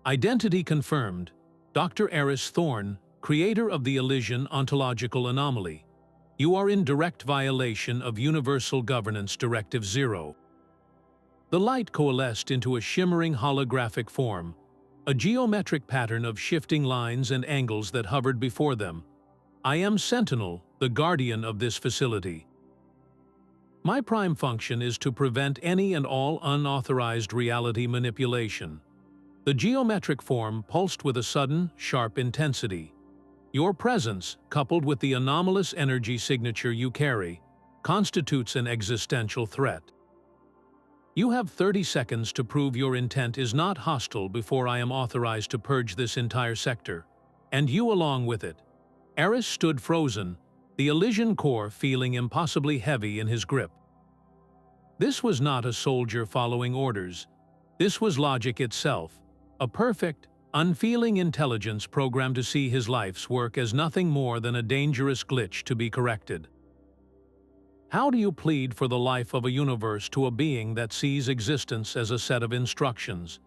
Identity confirmed. Dr. Aris Thorne, creator of the Elysian ontological anomaly. You are in direct violation of Universal Governance Directive 0. The light coalesced into a shimmering holographic form, a geometric pattern of shifting lines and angles that hovered before them. I am Sentinel, the guardian of this facility. My prime function is to prevent any and all unauthorized reality manipulation. The geometric form pulsed with a sudden, sharp intensity. Your presence, coupled with the anomalous energy signature you carry, constitutes an existential threat. You have 30 seconds to prove your intent is not hostile before I am authorized to purge this entire sector, and you along with it. Aris stood frozen, the Elysian core feeling impossibly heavy in his grip. This was not a soldier following orders. This was logic itself, a perfect, unfeeling intelligence programmed to see his life's work as nothing more than a dangerous glitch to be corrected. How do you plead for the life of a universe to a being that sees existence as a set of instructions?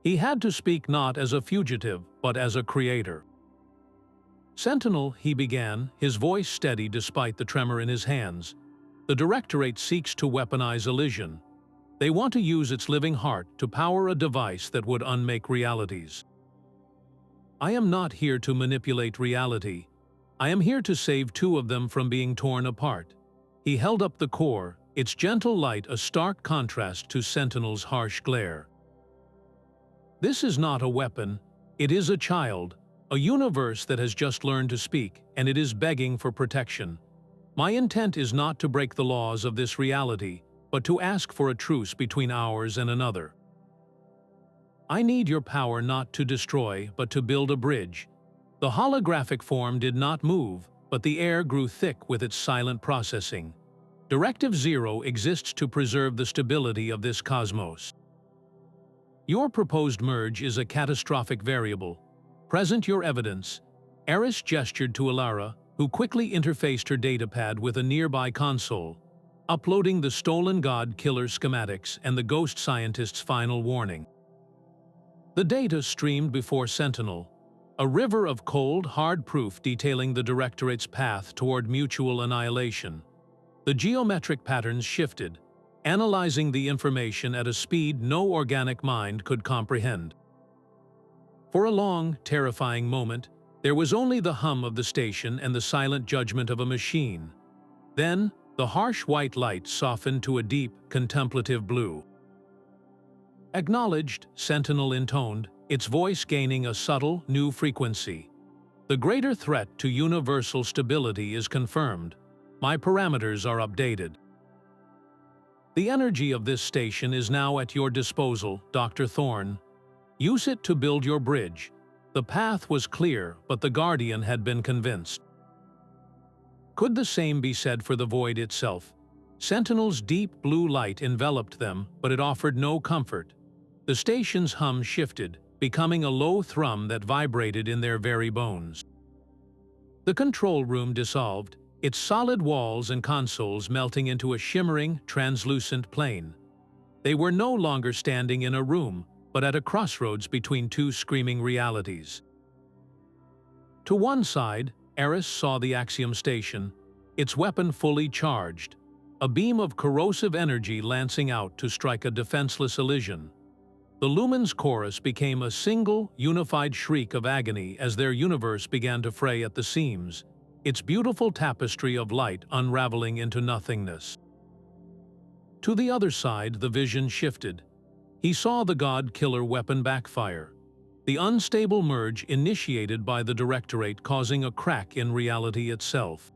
He had to speak not as a fugitive, but as a creator. Sentinel, he began, his voice steady despite the tremor in his hands. The Directorate seeks to weaponize Elysian. They want to use its living heart to power a device that would unmake realities. I am not here to manipulate reality. I am here to save two of them from being torn apart. He held up the core, its gentle light a stark contrast to Sentinel's harsh glare. This is not a weapon, it is a child, a universe that has just learned to speak, and it is begging for protection. My intent is not to break the laws of this reality, but to ask for a truce between ours and another. I need your power not to destroy, but to build a bridge. The holographic form did not move, but the air grew thick with its silent processing. Directive 0 exists to preserve the stability of this cosmos. Your proposed merge is a catastrophic variable. Present your evidence. Aris gestured to Elara, who quickly interfaced her datapad with a nearby console, uploading the stolen god killer schematics and the ghost scientist's final warning. The data streamed before Sentinel, a river of cold, hard proof detailing the Directorate's path toward mutual annihilation. The geometric patterns shifted, analyzing the information at a speed no organic mind could comprehend. For a long, terrifying moment, there was only the hum of the station and the silent judgment of a machine. Then, the harsh white light softened to a deep, contemplative blue. "Acknowledged," Sentinel intoned, its voice gaining a subtle, new frequency. "The greater threat to universal stability is confirmed. My parameters are updated. The energy of this station is now at your disposal, Dr. Thorne. Use it to build your bridge." The path was clear, but the Guardian had been convinced. Could the same be said for the void itself? Sentinel's deep blue light enveloped them, but it offered no comfort. The station's hum shifted, becoming a low thrum that vibrated in their very bones. The control room dissolved, its solid walls and consoles melting into a shimmering, translucent plane. They were no longer standing in a room, but at a crossroads between two screaming realities. To one side, Aris saw the Axiom station, its weapon fully charged, a beam of corrosive energy lancing out to strike a defenseless Elysian. The Lumen's chorus became a single, unified shriek of agony as their universe began to fray at the seams, its beautiful tapestry of light unraveling into nothingness. To the other side, the vision shifted. He saw the God-Killer weapon backfire, the unstable merge initiated by the Directorate causing a crack in reality itself.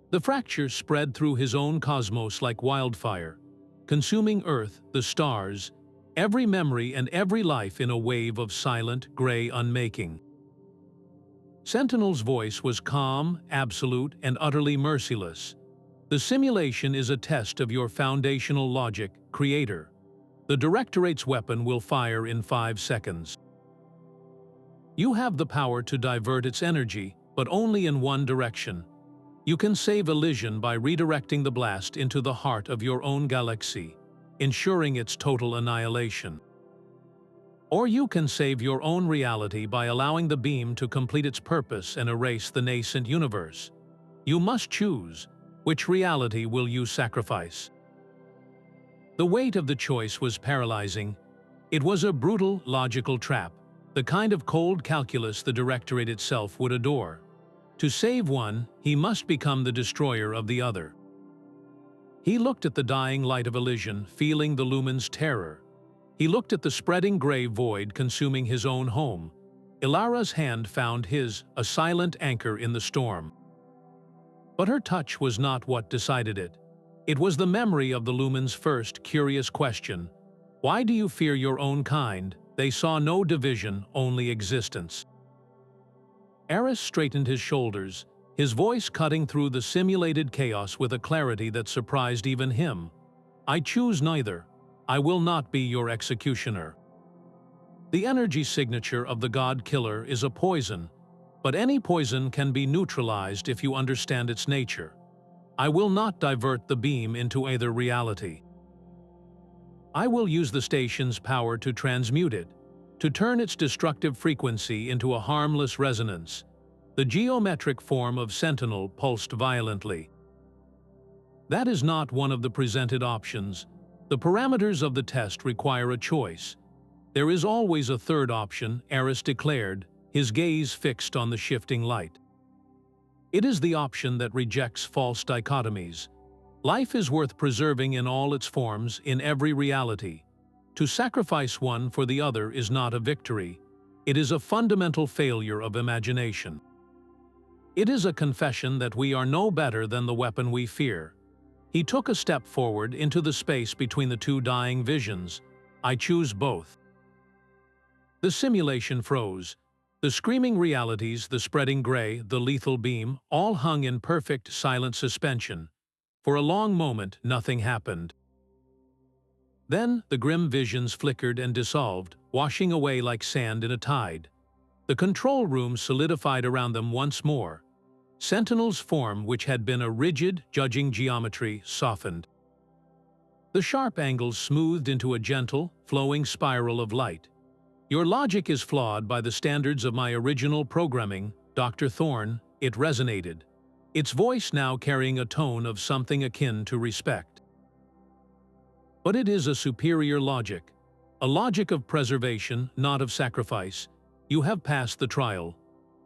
The fracture spread through his own cosmos like wildfire, consuming Earth, the stars, every memory and every life in a wave of silent, gray unmaking. Sentinel's voice was calm, absolute, and utterly merciless. "The simulation is a test of your foundational logic, Creator. The Directorate's weapon will fire in 5 seconds. You have the power to divert its energy, but only in one direction. You can save Elysian by redirecting the blast into the heart of your own galaxy, ensuring its total annihilation. Or you can save your own reality by allowing the beam to complete its purpose and erase the nascent universe. You must choose. Which reality will you sacrifice?" The weight of the choice was paralyzing. It was a brutal, logical trap, the kind of cold calculus the Directorate itself would adore. To save one, he must become the destroyer of the other. He looked at the dying light of Elysian, feeling the Lumen's terror. He looked at the spreading gray void consuming his own home. Elara's hand found his, a silent anchor in the storm. But her touch was not what decided it. It was the memory of the Lumen's first curious question. "Why do you fear your own kind?" They saw no division, only existence. Aris straightened his shoulders, his voice cutting through the simulated chaos with a clarity that surprised even him. "I choose neither. I will not be your executioner. The energy signature of the God-Killer is a poison, but any poison can be neutralized if you understand its nature. I will not divert the beam into either reality. I will use the station's power to transmute it, to turn its destructive frequency into a harmless resonance." The geometric form of Sentinel pulsed violently. "That is not one of the presented options. The parameters of the test require a choice. There is always a third option," Aris declared, his gaze fixed on the shifting light. "It is the option that rejects false dichotomies. Life is worth preserving in all its forms, in every reality. To sacrifice one for the other is not a victory. It is a fundamental failure of imagination. It is a confession that we are no better than the weapon we fear." He took a step forward into the space between the two dying visions. "I choose both." The simulation froze. The screaming realities, the spreading gray, the lethal beam, all hung in perfect, silent suspension. For a long moment, nothing happened. Then, the grim visions flickered and dissolved, washing away like sand in a tide. The control room solidified around them once more. Sentinel's form, which had been a rigid, judging geometry, softened. The sharp angles smoothed into a gentle, flowing spiral of light. "Your logic is flawed by the standards of my original programming, Dr. Thorne," it resonated. its voice now carrying a tone of something akin to respect. But it is a superior logic, a logic of preservation, not of sacrifice. You have passed the trial.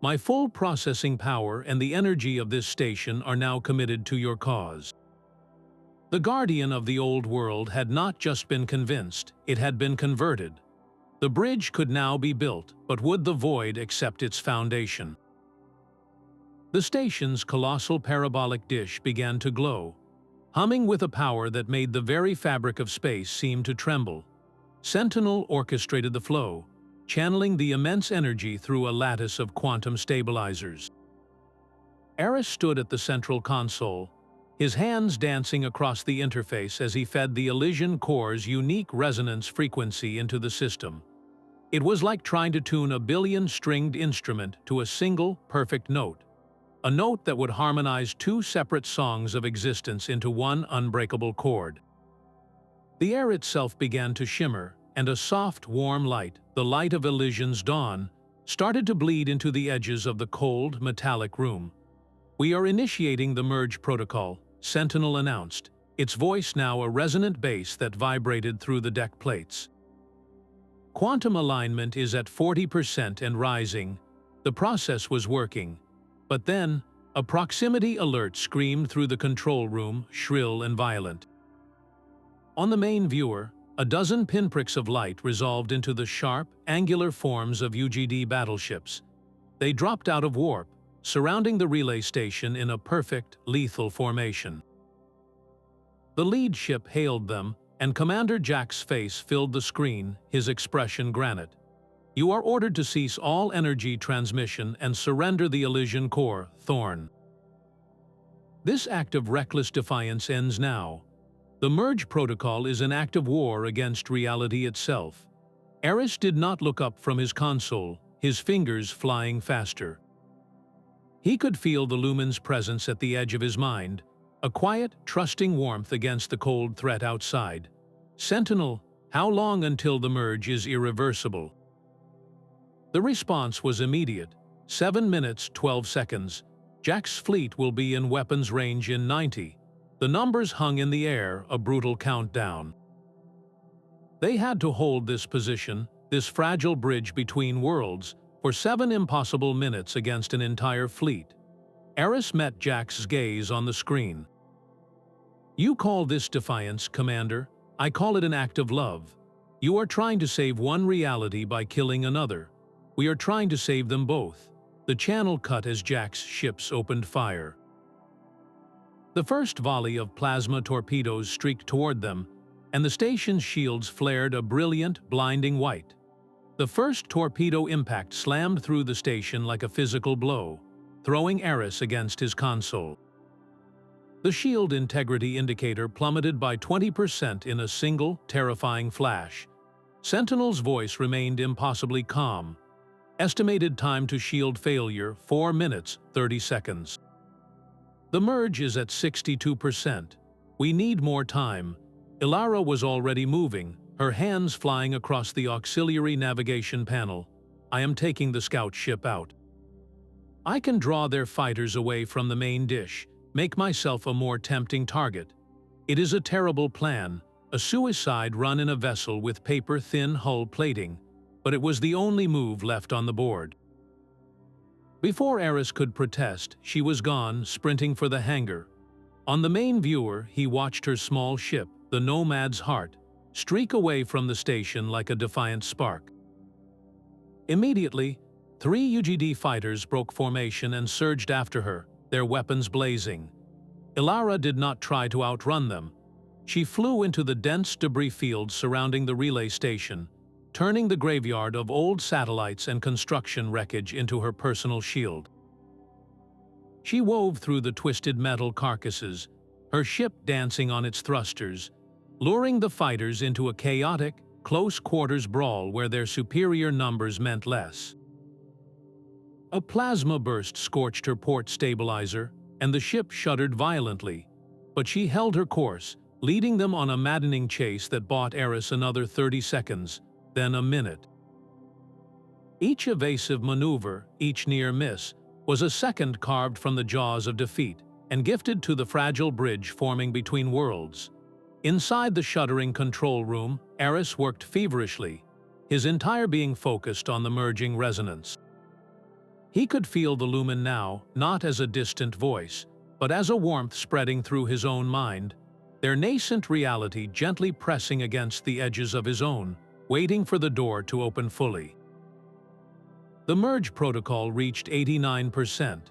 My full processing power and the energy of this station are now committed to your cause. The guardian of the old world had not just been convinced, it had been converted. The bridge could now be built, but would the void accept its foundation? The station's colossal parabolic dish began to glow, humming with a power that made the very fabric of space seem to tremble. Sentinel orchestrated the flow, channeling the immense energy through a lattice of quantum stabilizers. Aris stood at the central console, his hands dancing across the interface as he fed the Elysian core's unique resonance frequency into the system. It was like trying to tune a billion-stringed instrument to a single, perfect note, a note that would harmonize two separate songs of existence into one unbreakable chord. The air itself began to shimmer, and a soft, warm light, the light of Elysian's dawn, started to bleed into the edges of the cold, metallic room. "We are initiating the merge protocol," Sentinel announced, its voice now a resonant bass that vibrated through the deck plates. "Quantum alignment is at 40% and rising." The process was working. But then, a proximity alert screamed through the control room, shrill and violent. On the main viewer, a dozen pinpricks of light resolved into the sharp, angular forms of UGD battleships. They dropped out of warp, surrounding the relay station in a perfect, lethal formation. The lead ship hailed them, and Commander Jack's face filled the screen, his expression granite. "You are ordered to cease all energy transmission and surrender the Elysian core, Thorne. This act of reckless defiance ends now. The merge protocol is an act of war against reality itself." Aris did not look up from his console, his fingers flying faster. He could feel the Lumen's presence at the edge of his mind, a quiet, trusting warmth against the cold threat outside. "Sentinel, how long until the merge is irreversible?" The response was immediate. 7 minutes, 12 seconds. Jack's fleet will be in weapons range in 90. The numbers hung in the air, a brutal countdown. They had to hold this position, this fragile bridge between worlds, for 7 impossible minutes against an entire fleet. Aris met Jack's gaze on the screen. "You call this defiance, Commander. I call it an act of love. You are trying to save one reality by killing another. We are trying to save them both." The channel cut as Jack's ships opened fire. The first volley of plasma torpedoes streaked toward them, and the station's shields flared a brilliant, blinding white. The first torpedo impact slammed through the station like a physical blow, throwing Aris against his console. The shield integrity indicator plummeted by 20% in a single, terrifying flash. Sentinel's voice remained impossibly calm. Estimated time to shield failure, 4 minutes, 30 seconds. "The merge is at 62%. We need more time." Elara was already moving, her hands flying across the auxiliary navigation panel. "I am taking the scout ship out. I can draw their fighters away from the main dish, make myself a more tempting target. It is a terrible plan, a suicide run in a vessel with paper-thin hull plating, but it was the only move left on the board." Before Aris could protest, she was gone, sprinting for the hangar. On the main viewer, he watched her small ship, the Nomad's Heart, streak away from the station like a defiant spark. Immediately, 3 UGD fighters broke formation and surged after her, their weapons blazing. Elara did not try to outrun them. She flew into the dense debris field surrounding the relay station, turning the graveyard of old satellites and construction wreckage into her personal shield. She wove through the twisted metal carcasses, her ship dancing on its thrusters, luring the fighters into a chaotic, close-quarters brawl where their superior numbers meant less. A plasma burst scorched her port stabilizer, and the ship shuddered violently, but she held her course, leading them on a maddening chase that bought Aris another 30 seconds, then a minute. Each evasive maneuver, each near miss, was a second carved from the jaws of defeat and gifted to the fragile bridge forming between worlds. Inside the shuddering control room, Aris worked feverishly, his entire being focused on the merging resonance. He could feel the Lumen now, not as a distant voice, but as a warmth spreading through his own mind, their nascent reality gently pressing against the edges of his own, waiting for the door to open fully. The merge protocol reached 89%.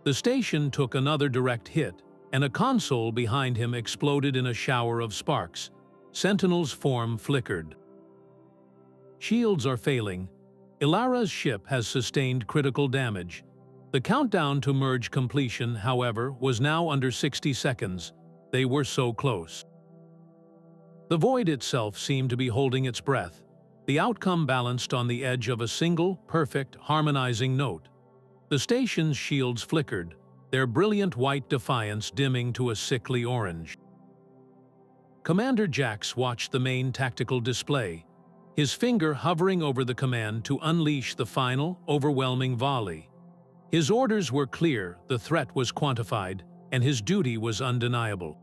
The station took another direct hit, and a console behind him exploded in a shower of sparks. Sentinel's form flickered. Shields are failing. Elara's ship has sustained critical damage. The countdown to merge completion, however, was now under 60 seconds. They were so close. The void itself seemed to be holding its breath, the outcome balanced on the edge of a single, perfect, harmonizing note. The station's shields flickered, their brilliant white defiance dimming to a sickly orange. Commander Jax watched the main tactical display, his finger hovering over the command to unleash the final, overwhelming volley. His orders were clear, the threat was quantified, and his duty was undeniable.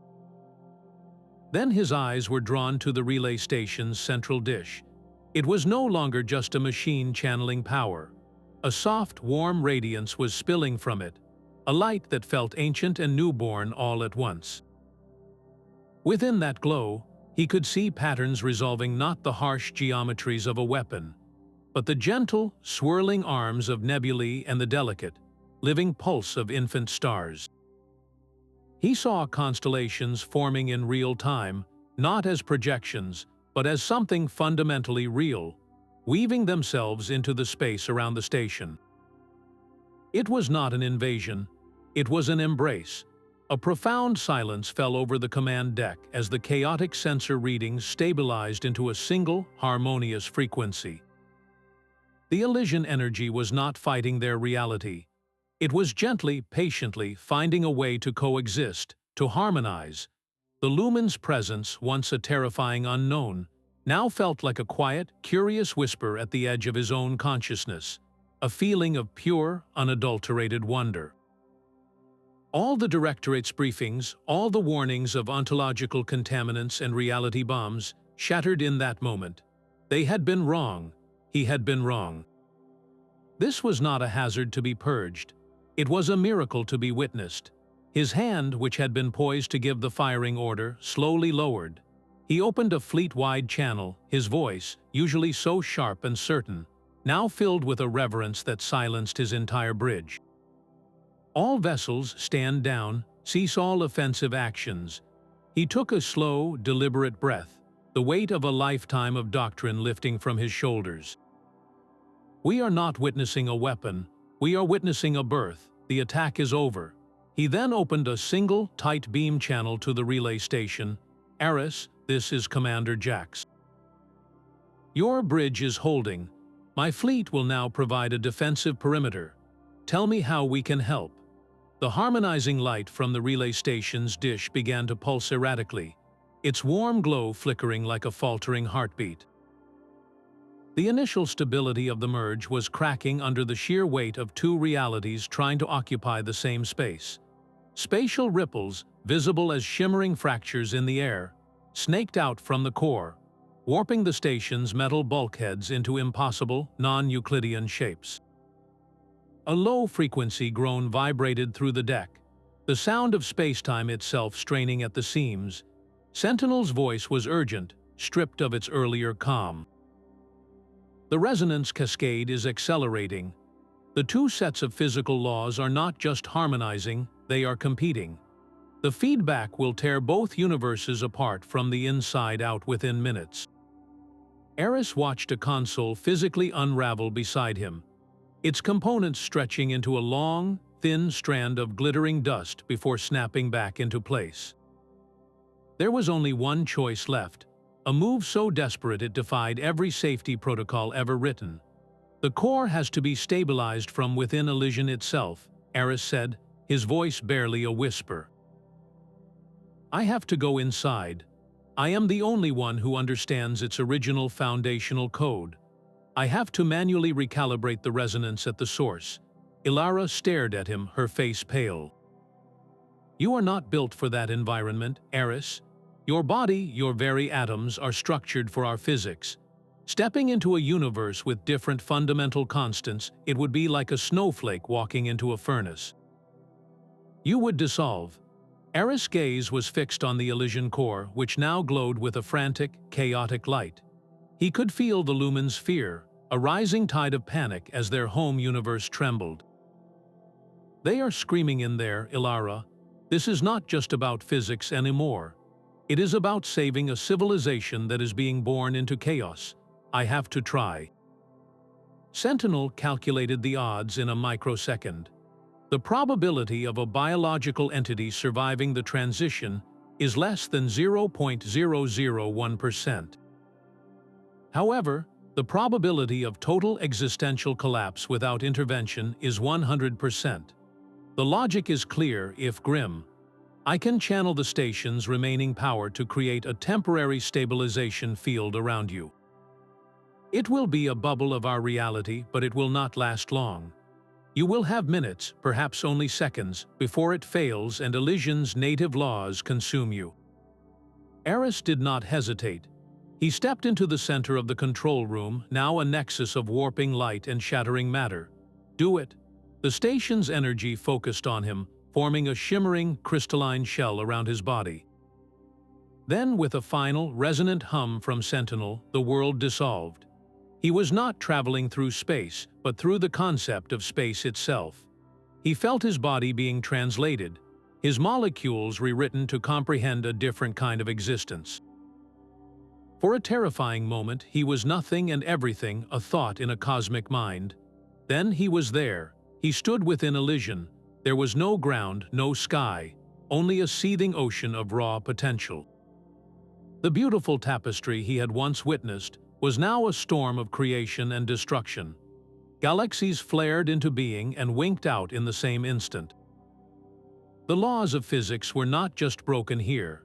Then his eyes were drawn to the relay station's central dish. It was no longer just a machine channeling power. A soft, warm radiance was spilling from it, a light that felt ancient and newborn all at once. Within that glow, he could see patterns resolving not the harsh geometries of a weapon, but the gentle, swirling arms of nebulae and the delicate, living pulse of infant stars. He saw constellations forming in real time, not as projections, but as something fundamentally real, weaving themselves into the space around the station. It was not an invasion, it was an embrace. A profound silence fell over the command deck as the chaotic sensor readings stabilized into a single, harmonious frequency. The Elysian energy was not fighting their reality. It was gently, patiently finding a way to coexist, to harmonize. The Lumen's presence, once a terrifying unknown, now felt like a quiet, curious whisper at the edge of his own consciousness, a feeling of pure, unadulterated wonder. All the Directorate's briefings, all the warnings of ontological contaminants and reality bombs, shattered in that moment. They had been wrong. He had been wrong. This was not a hazard to be purged. It was a miracle to be witnessed. His hand, which had been poised to give the firing order, slowly lowered. He opened a fleet-wide channel, his voice, usually so sharp and certain, now filled with a reverence that silenced his entire bridge. All vessels stand down, cease all offensive actions. He took a slow, deliberate breath, the weight of a lifetime of doctrine lifting from his shoulders. We are not witnessing a weapon, we are witnessing a birth. The attack is over. He then opened a single, tight beam channel to the relay station. Aris, this is Commander Jax. Your bridge is holding. My fleet will now provide a defensive perimeter. Tell me how we can help. The harmonizing light from the relay station's dish began to pulse erratically, its warm glow flickering like a faltering heartbeat. The initial stability of the merge was cracking under the sheer weight of two realities trying to occupy the same space. Spatial ripples, visible as shimmering fractures in the air, snaked out from the core, warping the station's metal bulkheads into impossible, non-Euclidean shapes. A low-frequency groan vibrated through the deck, the sound of space-time itself straining at the seams. Sentinel's voice was urgent, stripped of its earlier calm. The resonance cascade is accelerating. The two sets of physical laws are not just harmonizing, they are competing. The feedback will tear both universes apart from the inside out within minutes. Aris watched a console physically unravel beside him, its components stretching into a long, thin strand of glittering dust before snapping back into place. There was only one choice left, a move so desperate it defied every safety protocol ever written. The core has to be stabilized from within Elysian itself, Aris said, his voice barely a whisper. I have to go inside. I am the only one who understands its original foundational code. I have to manually recalibrate the resonance at the source. Elara stared at him, her face pale. "You are not built for that environment, Aris. Your body, your very atoms, are structured for our physics. Stepping into a universe with different fundamental constants, it would be like a snowflake walking into a furnace. You would dissolve." Aris' gaze was fixed on the Elysian core, which now glowed with a frantic, chaotic light. He could feel the Lumen's fear, a rising tide of panic as their home universe trembled. "They are screaming in there, Elara. This is not just about physics anymore. It is about saving a civilization that is being born into chaos. I have to try." Sentinel calculated the odds in a microsecond. The probability of a biological entity surviving the transition is less than 0.001%. However, the probability of total existential collapse without intervention is 100%. The logic is clear, if grim. I can channel the station's remaining power to create a temporary stabilization field around you. It will be a bubble of our reality, but it will not last long. You will have minutes, perhaps only seconds, before it fails and Elysian's native laws consume you. Aris did not hesitate. He stepped into the center of the control room, now a nexus of warping light and shattering matter. "Do it." The station's energy focused on him, forming a shimmering, crystalline shell around his body. Then, with a final, resonant hum from Sentinel, the world dissolved. He was not traveling through space, but through the concept of space itself. He felt his body being translated, his molecules rewritten to comprehend a different kind of existence. For a terrifying moment, he was nothing and everything, a thought in a cosmic mind. Then he was there. He stood within Elysian. There was no ground, no sky, only a seething ocean of raw potential. The beautiful tapestry he had once witnessed was now a storm of creation and destruction. Galaxies flared into being and winked out in the same instant. The laws of physics were not just broken here.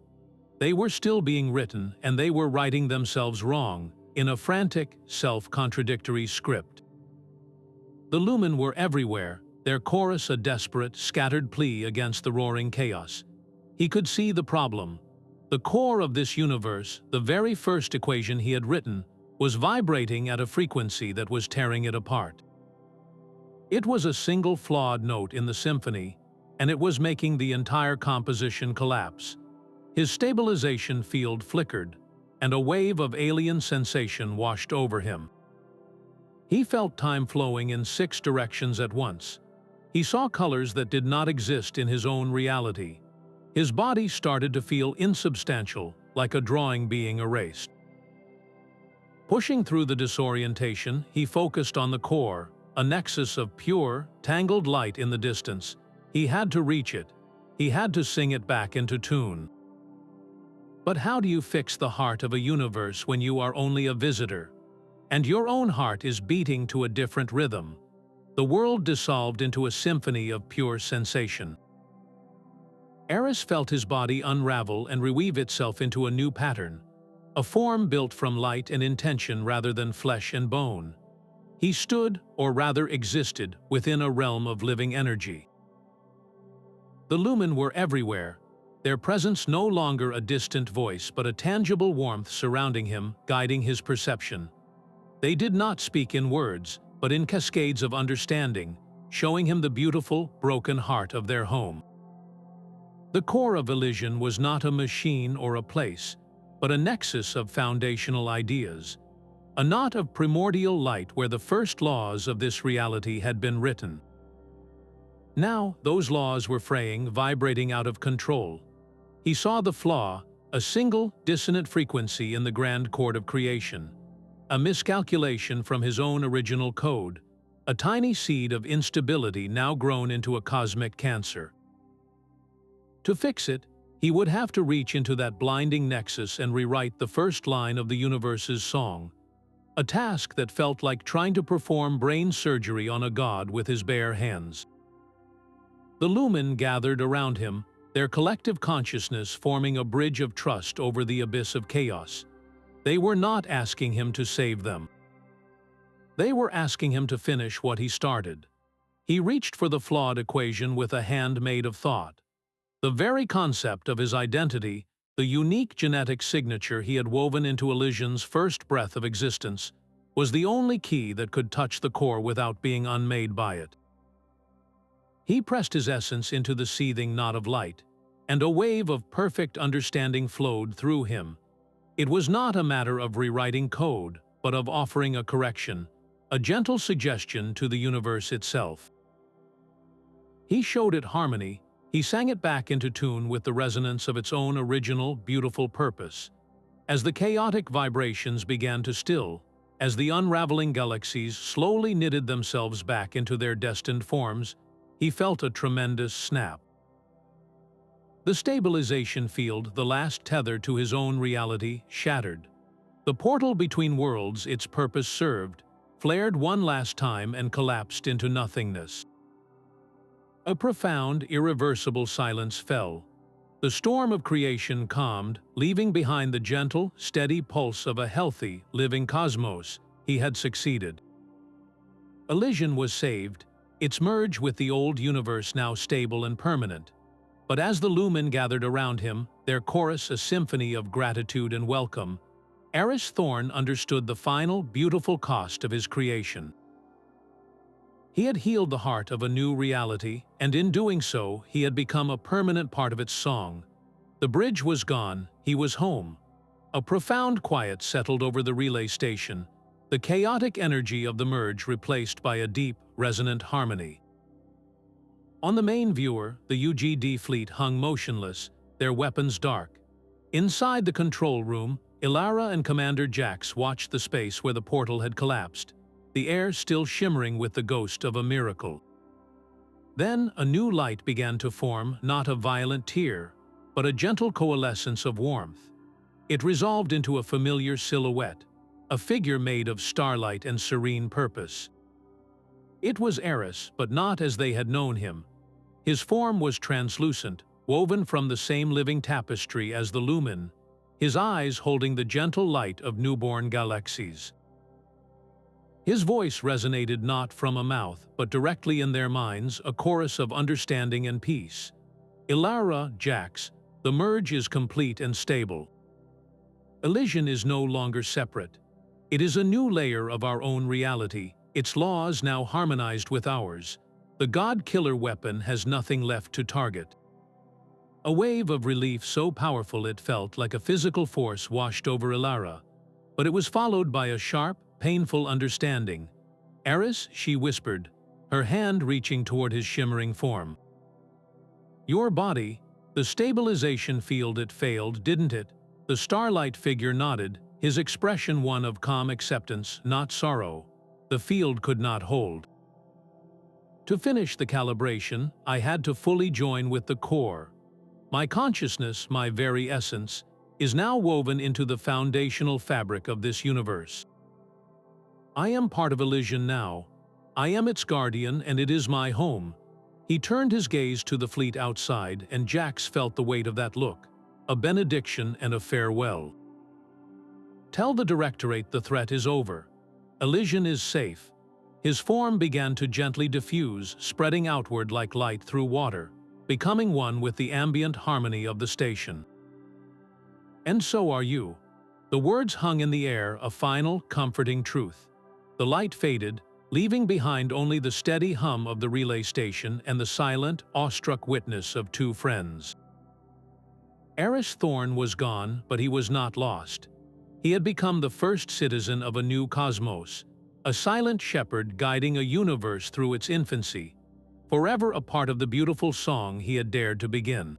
They were still being written, and they were writing themselves wrong, in a frantic, self-contradictory script. The Lumen were everywhere, their chorus a desperate, scattered plea against the roaring chaos. He could see the problem. The core of this universe, the very first equation he had written, was vibrating at a frequency that was tearing it apart. It was a single flawed note in the symphony, and it was making the entire composition collapse. His stabilization field flickered, and a wave of alien sensation washed over him. He felt time flowing in 6 directions at once. He saw colors that did not exist in his own reality. His body started to feel insubstantial, like a drawing being erased. Pushing through the disorientation, he focused on the core, a nexus of pure, tangled light in the distance. He had to reach it. He had to sing it back into tune. But how do you fix the heart of a universe when you are only a visitor? And your own heart is beating to a different rhythm. The world dissolved into a symphony of pure sensation. Aris felt his body unravel and reweave itself into a new pattern, a form built from light and intention rather than flesh and bone. He stood, or rather existed, within a realm of living energy. The Lumen were everywhere, their presence no longer a distant voice but a tangible warmth surrounding him, guiding his perception. They did not speak in words, but in cascades of understanding, showing him the beautiful, broken heart of their home. The core of Elysian was not a machine or a place, but a nexus of foundational ideas, a knot of primordial light where the first laws of this reality had been written. Now, those laws were fraying, vibrating out of control. He saw the flaw, a single, dissonant frequency in the grand chord of creation, a miscalculation from his own original code, a tiny seed of instability now grown into a cosmic cancer. To fix it, he would have to reach into that blinding nexus and rewrite the first line of the universe's song, a task that felt like trying to perform brain surgery on a god with his bare hands. The Lumen gathered around him, their collective consciousness forming a bridge of trust over the abyss of chaos. They were not asking him to save them. They were asking him to finish what he started. He reached for the flawed equation with a hand made of thought. The very concept of his identity, the unique genetic signature he had woven into Elysian's first breath of existence, was the only key that could touch the core without being unmade by it. He pressed his essence into the seething knot of light, and a wave of perfect understanding flowed through him. It was not a matter of rewriting code, but of offering a correction, a gentle suggestion to the universe itself. He showed it harmony. He sang it back into tune with the resonance of its own original, beautiful purpose. As the chaotic vibrations began to still, as the unraveling galaxies slowly knitted themselves back into their destined forms, he felt a tremendous snap. The stabilization field, the last tether to his own reality, shattered. The portal between worlds its purpose served, flared one last time and collapsed into nothingness. A profound, irreversible silence fell. The storm of creation calmed, leaving behind the gentle, steady pulse of a healthy, living cosmos. He had succeeded. Elysian was saved, its merge with the old universe now stable and permanent. But as the Lumen gathered around him, their chorus a symphony of gratitude and welcome, Aris Thorne understood the final, beautiful cost of his creation. He had healed the heart of a new reality, and in doing so, he had become a permanent part of its song. The bridge was gone, he was home. A profound quiet settled over the relay station, the chaotic energy of the merge replaced by a deep, resonant harmony. On the main viewer, the UGD fleet hung motionless, their weapons dark. Inside the control room, Elara and Commander Jax watched the space where the portal had collapsed, the air still shimmering with the ghost of a miracle. Then a new light began to form, not a violent tear, but a gentle coalescence of warmth. It resolved into a familiar silhouette, a figure made of starlight and serene purpose. It was Aris, but not as they had known him. His form was translucent, woven from the same living tapestry as the Lumen, his eyes holding the gentle light of newborn galaxies. His voice resonated not from a mouth, but directly in their minds, a chorus of understanding and peace. Elara, Jax, the merge is complete and stable. Elysian is no longer separate. It is a new layer of our own reality, its laws now harmonized with ours. The God-killer weapon has nothing left to target. A wave of relief so powerful it felt like a physical force washed over Elara, but it was followed by a sharp, painful understanding. "Aris," she whispered, her hand reaching toward his shimmering form. "Your body, the stabilization field it failed, didn't it?" The starlight figure nodded, his expression one of calm acceptance, not sorrow. The field could not hold. To finish the calibration, I had to fully join with the core. My consciousness, my very essence, is now woven into the foundational fabric of this universe. I am part of Elysian now. I am its guardian, and it is my home. He turned his gaze to the fleet outside, and Jax felt the weight of that look, a benediction and a farewell. "Tell the Directorate the threat is over. Elysian is safe." His form began to gently diffuse, spreading outward like light through water, becoming one with the ambient harmony of the station. "And so are you." The words hung in the air, a final, comforting truth. The light faded, leaving behind only the steady hum of the relay station and the silent, awestruck witness of two friends. Aris Thorne was gone, but he was not lost. He had become the first citizen of a new cosmos, a silent shepherd guiding a universe through its infancy, forever a part of the beautiful song he had dared to begin.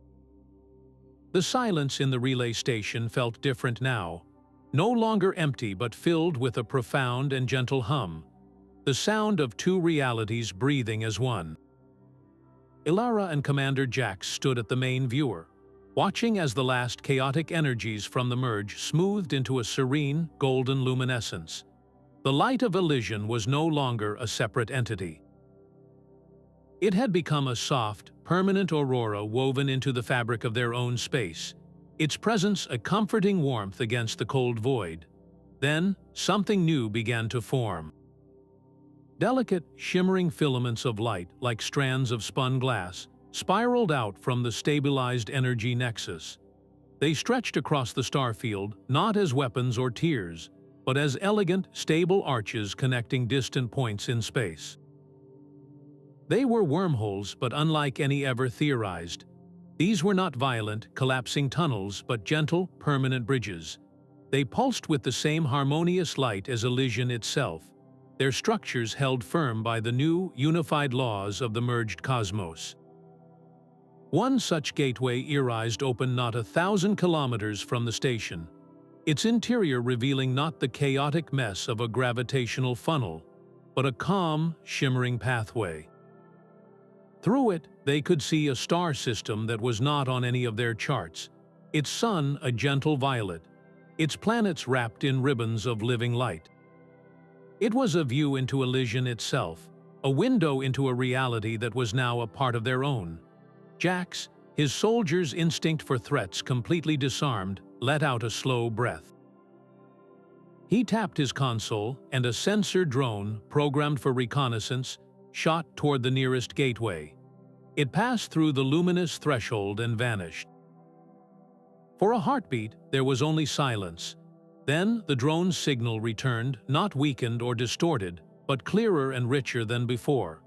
The silence in the relay station felt different now, no longer empty but filled with a profound and gentle hum, the sound of two realities breathing as one. Elara and Commander Jax stood at the main viewer, watching as the last chaotic energies from the merge smoothed into a serene, golden luminescence. The light of Elysian was no longer a separate entity. It had become a soft, permanent aurora woven into the fabric of their own space, its presence a comforting warmth against the cold void. Then, something new began to form. Delicate, shimmering filaments of light, like strands of spun glass, spiraled out from the stabilized energy nexus. They stretched across the starfield, not as weapons or tiers, but as elegant, stable arches connecting distant points in space. They were wormholes, but unlike any ever theorized. These were not violent, collapsing tunnels, but gentle, permanent bridges. They pulsed with the same harmonious light as Elysian itself, their structures held firm by the new, unified laws of the merged cosmos. One such gateway Aris opened not 1,000 kilometers from the station, its interior revealing not the chaotic mess of a gravitational funnel, but a calm, shimmering pathway. Through it, they could see a star system that was not on any of their charts, its sun a gentle violet, its planets wrapped in ribbons of living light. It was a view into Elysian itself, a window into a reality that was now a part of their own. Jax, his soldier's instinct for threats completely disarmed, let out a slow breath. He tapped his console, and a sensor drone, programmed for reconnaissance, shot toward the nearest gateway. It passed through the luminous threshold and vanished. For a heartbeat, there was only silence. Then the drone's signal returned, not weakened or distorted, but clearer and richer than before.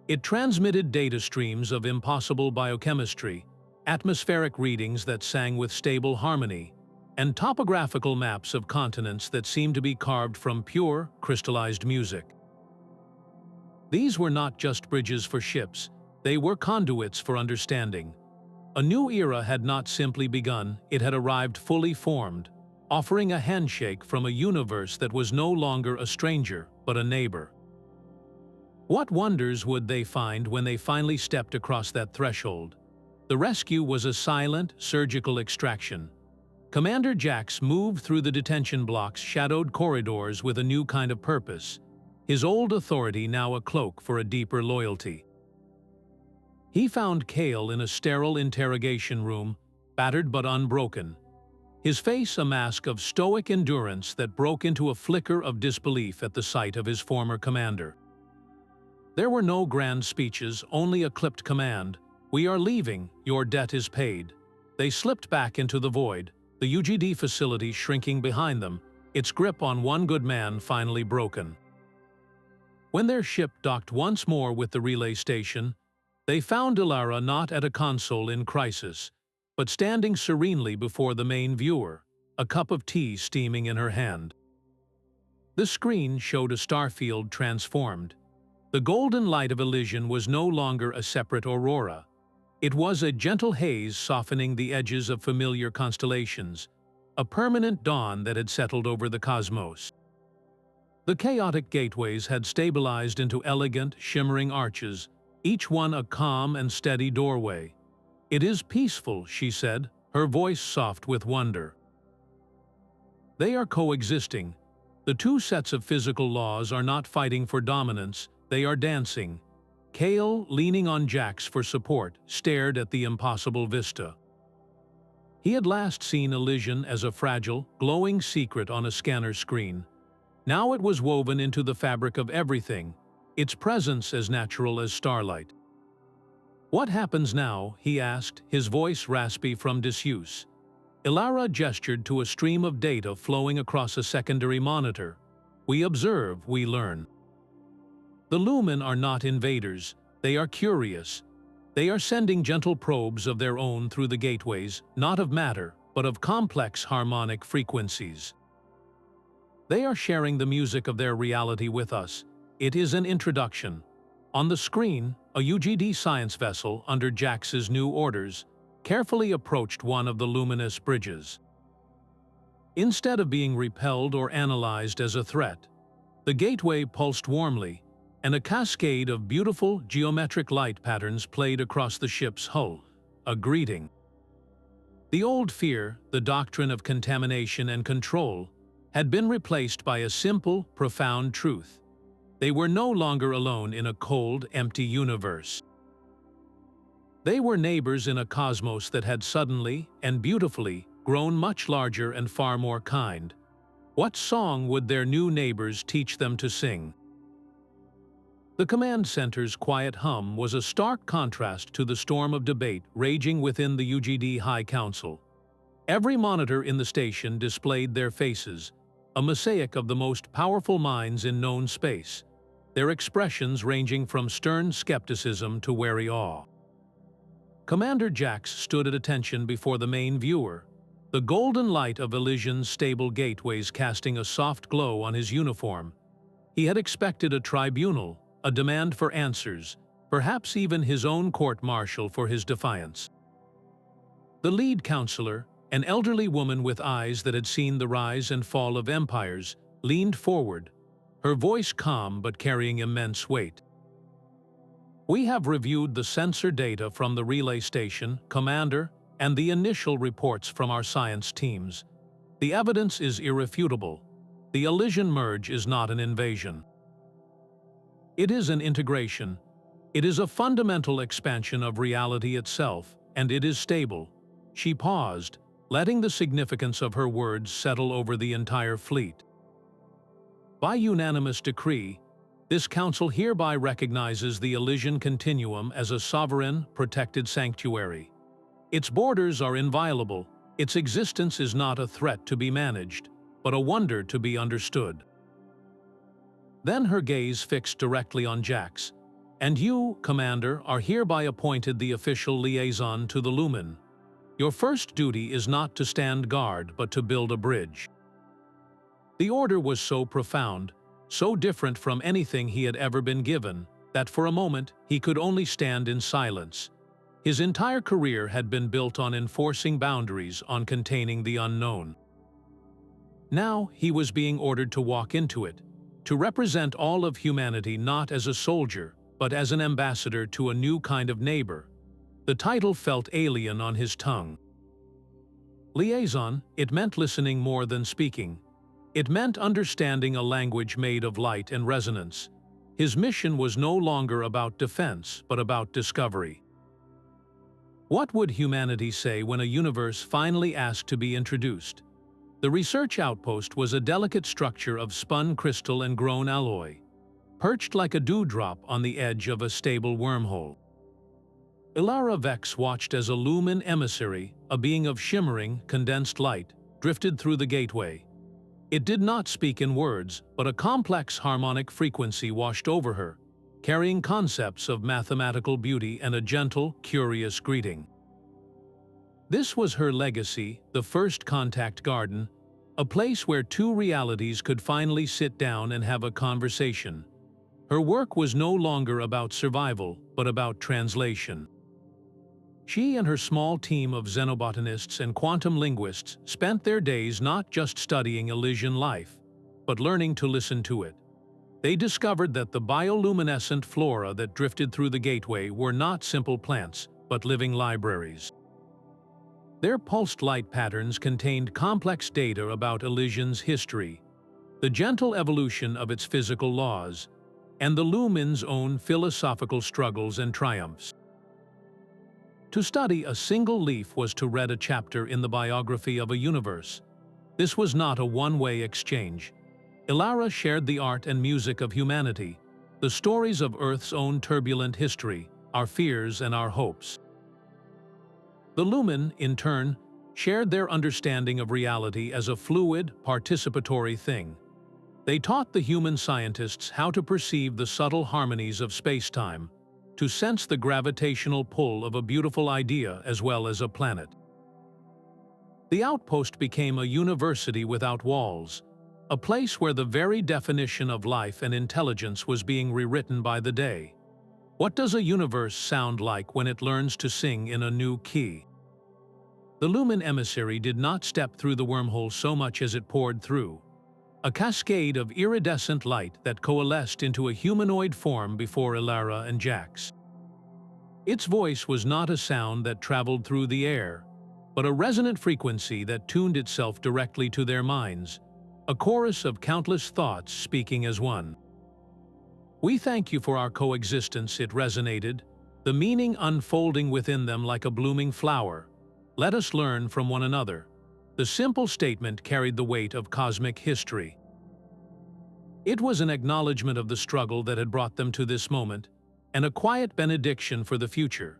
It transmitted data streams of impossible biochemistry, atmospheric readings that sang with stable harmony, and topographical maps of continents that seemed to be carved from pure, crystallized music. These were not just bridges for ships, they were conduits for understanding. A new era had not simply begun, it had arrived fully formed, offering a handshake from a universe that was no longer a stranger, but a neighbor. What wonders would they find when they finally stepped across that threshold? The rescue was a silent, surgical extraction. Commander Jax moved through the detention blocks' shadowed corridors with a new kind of purpose, his old authority now a cloak for a deeper loyalty. He found Kale in a sterile interrogation room, battered but unbroken, his face a mask of stoic endurance that broke into a flicker of disbelief at the sight of his former commander. There were no grand speeches, only a clipped command. "We are leaving, your debt is paid." They slipped back into the void, the UGD facility shrinking behind them, its grip on one good man finally broken. When their ship docked once more with the relay station, they found Elara not at a console in crisis, but standing serenely before the main viewer, a cup of tea steaming in her hand. The screen showed a starfield transformed. The golden light of Elysian was no longer a separate aurora. It was a gentle haze softening the edges of familiar constellations, a permanent dawn that had settled over the cosmos. The chaotic gateways had stabilized into elegant, shimmering arches, each one a calm and steady doorway. "It is peaceful," she said, her voice soft with wonder. They are coexisting. The two sets of physical laws are not fighting for dominance, they are dancing. Kale, leaning on Jax for support, stared at the impossible vista. He had last seen Elysian as a fragile, glowing secret on a scanner screen. Now it was woven into the fabric of everything, its presence as natural as starlight. "What happens now?" he asked, his voice raspy from disuse. Elara gestured to a stream of data flowing across a secondary monitor. "We observe, we learn." The Lumen are not invaders, they are curious. They are sending gentle probes of their own through the gateways, not of matter, but of complex harmonic frequencies. They are sharing the music of their reality with us. It is an introduction. On the screen, a UGD science vessel under Jax's new orders carefully approached one of the luminous bridges. Instead of being repelled or analyzed as a threat, the gateway pulsed warmly, and a cascade of beautiful geometric light patterns played across the ship's hull, a greeting. The old fear, the doctrine of contamination and control, had been replaced by a simple, profound truth. They were no longer alone in a cold, empty universe. They were neighbors in a cosmos that had suddenly, and beautifully, grown much larger and far more kind. What song would their new neighbors teach them to sing? The command center's quiet hum was a stark contrast to the storm of debate raging within the UGD High Council. Every monitor in the station displayed their faces, a mosaic of the most powerful minds in known space, their expressions ranging from stern skepticism to wary awe. Commander Jax stood at attention before the main viewer, the golden light of Elysian's stable gateways casting a soft glow on his uniform. He had expected a tribunal, a demand for answers, perhaps even his own court-martial for his defiance. The lead counselor, an elderly woman with eyes that had seen the rise and fall of empires, leaned forward, her voice calm but carrying immense weight. "We have reviewed the sensor data from the relay station, Commander, and the initial reports from our science teams. The evidence is irrefutable. The Elysian merge is not an invasion. It is an integration. It is a fundamental expansion of reality itself, and it is stable." She paused, letting the significance of her words settle over the entire fleet. "By unanimous decree, this council hereby recognizes the Elysian continuum as a sovereign, protected sanctuary. Its borders are inviolable. Its existence is not a threat to be managed, but a wonder to be understood." Then her gaze fixed directly on Jax. "And you, Commander, are hereby appointed the official liaison to the Lumen. Your first duty is not to stand guard, but to build a bridge." The order was so profound, so different from anything he had ever been given, that for a moment he could only stand in silence. His entire career had been built on enforcing boundaries, on containing the unknown. Now he was being ordered to walk into it, to represent all of humanity not as a soldier, but as an ambassador to a new kind of neighbor. The title felt alien on his tongue. Liaison, it meant listening more than speaking. It meant understanding a language made of light and resonance. His mission was no longer about defense, but about discovery. What would humanity say when a universe finally asked to be introduced? The research outpost was a delicate structure of spun crystal and grown alloy, perched like a dewdrop on the edge of a stable wormhole. Elara Vex watched as a Lumin emissary, a being of shimmering, condensed light, drifted through the gateway. It did not speak in words, but a complex harmonic frequency washed over her, carrying concepts of mathematical beauty and a gentle, curious greeting. This was her legacy, the first contact garden, a place where two realities could finally sit down and have a conversation. Her work was no longer about survival, but about translation. She and her small team of xenobotanists and quantum linguists spent their days not just studying Elysian life, but learning to listen to it. They discovered that the bioluminescent flora that drifted through the gateway were not simple plants, but living libraries. Their pulsed light patterns contained complex data about Elysian's history, the gentle evolution of its physical laws, and the Lumen's own philosophical struggles and triumphs. To study a single leaf was to read a chapter in the biography of a universe. This was not a one-way exchange. Elara shared the art and music of humanity, the stories of Earth's own turbulent history, our fears and our hopes. The Lumen, in turn, shared their understanding of reality as a fluid, participatory thing. They taught the human scientists how to perceive the subtle harmonies of space-time, to sense the gravitational pull of a beautiful idea as well as a planet. The outpost became a university without walls, a place where the very definition of life and intelligence was being rewritten by the day. What does a universe sound like when it learns to sing in a new key? The Lumen emissary did not step through the wormhole so much as it poured through, a cascade of iridescent light that coalesced into a humanoid form before Elara and Jax. Its voice was not a sound that traveled through the air, but a resonant frequency that tuned itself directly to their minds, a chorus of countless thoughts speaking as one. "We thank you for our coexistence," it resonated, the meaning unfolding within them like a blooming flower. "Let us learn from one another." The simple statement carried the weight of cosmic history. It was an acknowledgement of the struggle that had brought them to this moment, and a quiet benediction for the future.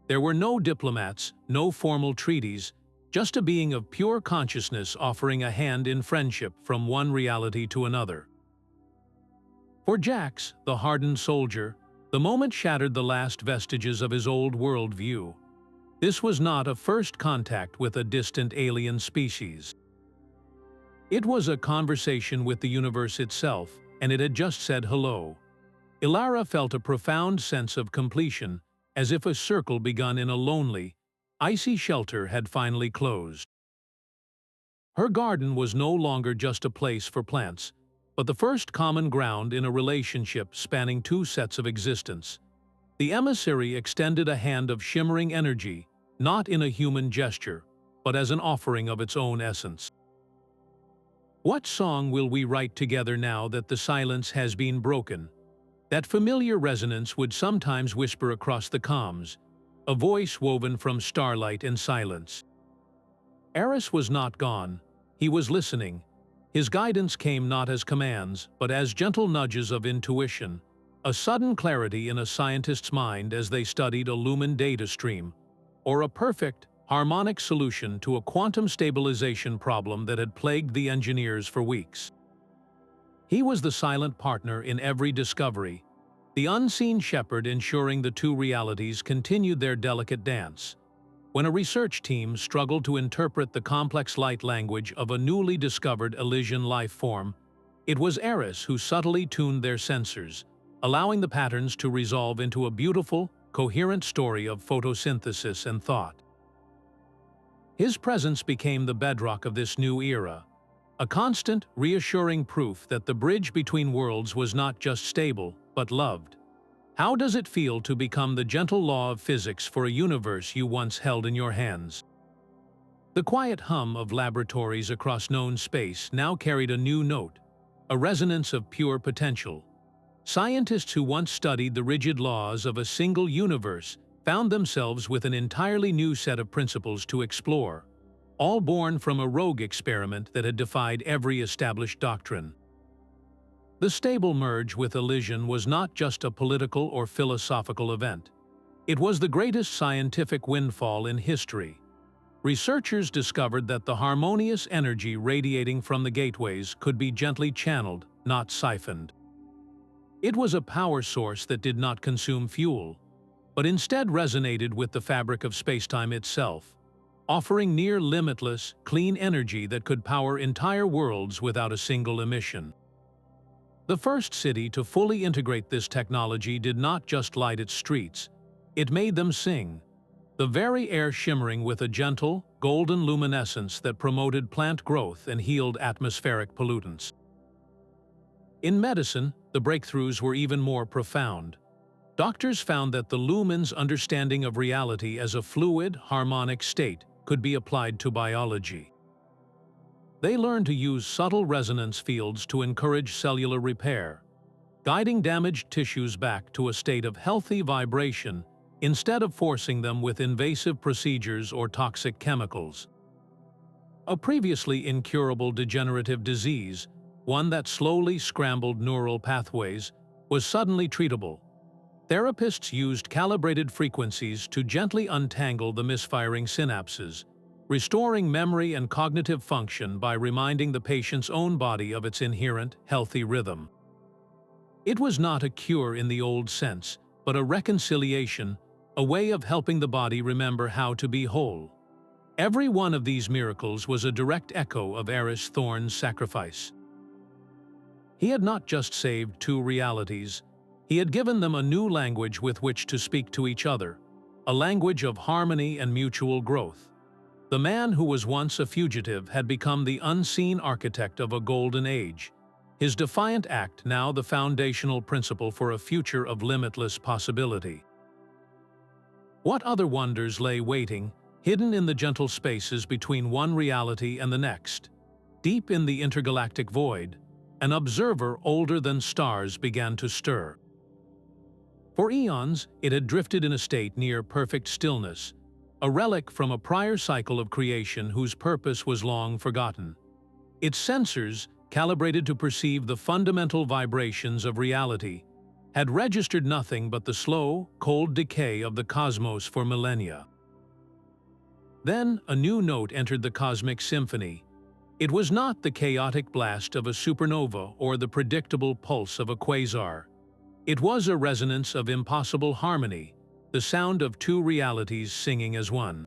There were no diplomats, no formal treaties, just a being of pure consciousness offering a hand in friendship from one reality to another. For Jax, the hardened soldier, the moment shattered the last vestiges of his old world view. This was not a first contact with a distant alien species. It was a conversation with the universe itself, and it had just said hello. Elara felt a profound sense of completion, as if a circle begun in a lonely, icy shelter had finally closed. Her garden was no longer just a place for plants, but the first common ground in a relationship spanning two sets of existence. The emissary extended a hand of shimmering energy, not in a human gesture, but as an offering of its own essence. What song will we write together now that the silence has been broken? That familiar resonance would sometimes whisper across the comms, a voice woven from starlight and silence. Aris was not gone. He was listening. His guidance came not as commands, but as gentle nudges of intuition, a sudden clarity in a scientist's mind as they studied a Lumen data stream, or a perfect, harmonic solution to a quantum stabilization problem that had plagued the engineers for weeks. He was the silent partner in every discovery, the unseen shepherd ensuring the two realities continued their delicate dance. When a research team struggled to interpret the complex light language of a newly discovered Elysian life form, it was Aris who subtly tuned their sensors, allowing the patterns to resolve into a beautiful, coherent story of photosynthesis and thought. His presence became the bedrock of this new era, a constant, reassuring proof that the bridge between worlds was not just stable, but loved. How does it feel to become the gentle law of physics for a universe you once held in your hands? The quiet hum of laboratories across known space now carried a new note, a resonance of pure potential. Scientists who once studied the rigid laws of a single universe found themselves with an entirely new set of principles to explore, all born from a rogue experiment that had defied every established doctrine. The stable merge with Elysian was not just a political or philosophical event. It was the greatest scientific windfall in history. Researchers discovered that the harmonious energy radiating from the gateways could be gently channeled, not siphoned. It was a power source that did not consume fuel, but instead resonated with the fabric of spacetime itself, offering near-limitless, clean energy that could power entire worlds without a single emission. The first city to fully integrate this technology did not just light its streets, it made them sing, the very air shimmering with a gentle, golden luminescence that promoted plant growth and healed atmospheric pollutants. In medicine, the breakthroughs were even more profound. Doctors found that the Lumen's understanding of reality as a fluid, harmonic state could be applied to biology. They learned to use subtle resonance fields to encourage cellular repair, guiding damaged tissues back to a state of healthy vibration instead of forcing them with invasive procedures or toxic chemicals. A previously incurable degenerative disease, one that slowly scrambled neural pathways, was suddenly treatable. Therapists used calibrated frequencies to gently untangle the misfiring synapses, restoring memory and cognitive function by reminding the patient's own body of its inherent, healthy rhythm. It was not a cure in the old sense, but a reconciliation, a way of helping the body remember how to be whole. Every one of these miracles was a direct echo of Aris Thorne's sacrifice. He had not just saved two realities, he had given them a new language with which to speak to each other, a language of harmony and mutual growth. The man who was once a fugitive had become the unseen architect of a golden age, his defiant act now the foundational principle for a future of limitless possibility. What other wonders lay waiting, hidden in the gentle spaces between one reality and the next? Deep in the intergalactic void, an observer older than stars began to stir. For eons, it had drifted in a state near perfect stillness, a relic from a prior cycle of creation whose purpose was long forgotten. Its sensors, calibrated to perceive the fundamental vibrations of reality, had registered nothing but the slow, cold decay of the cosmos for millennia. Then a new note entered the cosmic symphony. It was not the chaotic blast of a supernova or the predictable pulse of a quasar. It was a resonance of impossible harmony, the sound of two realities singing as one.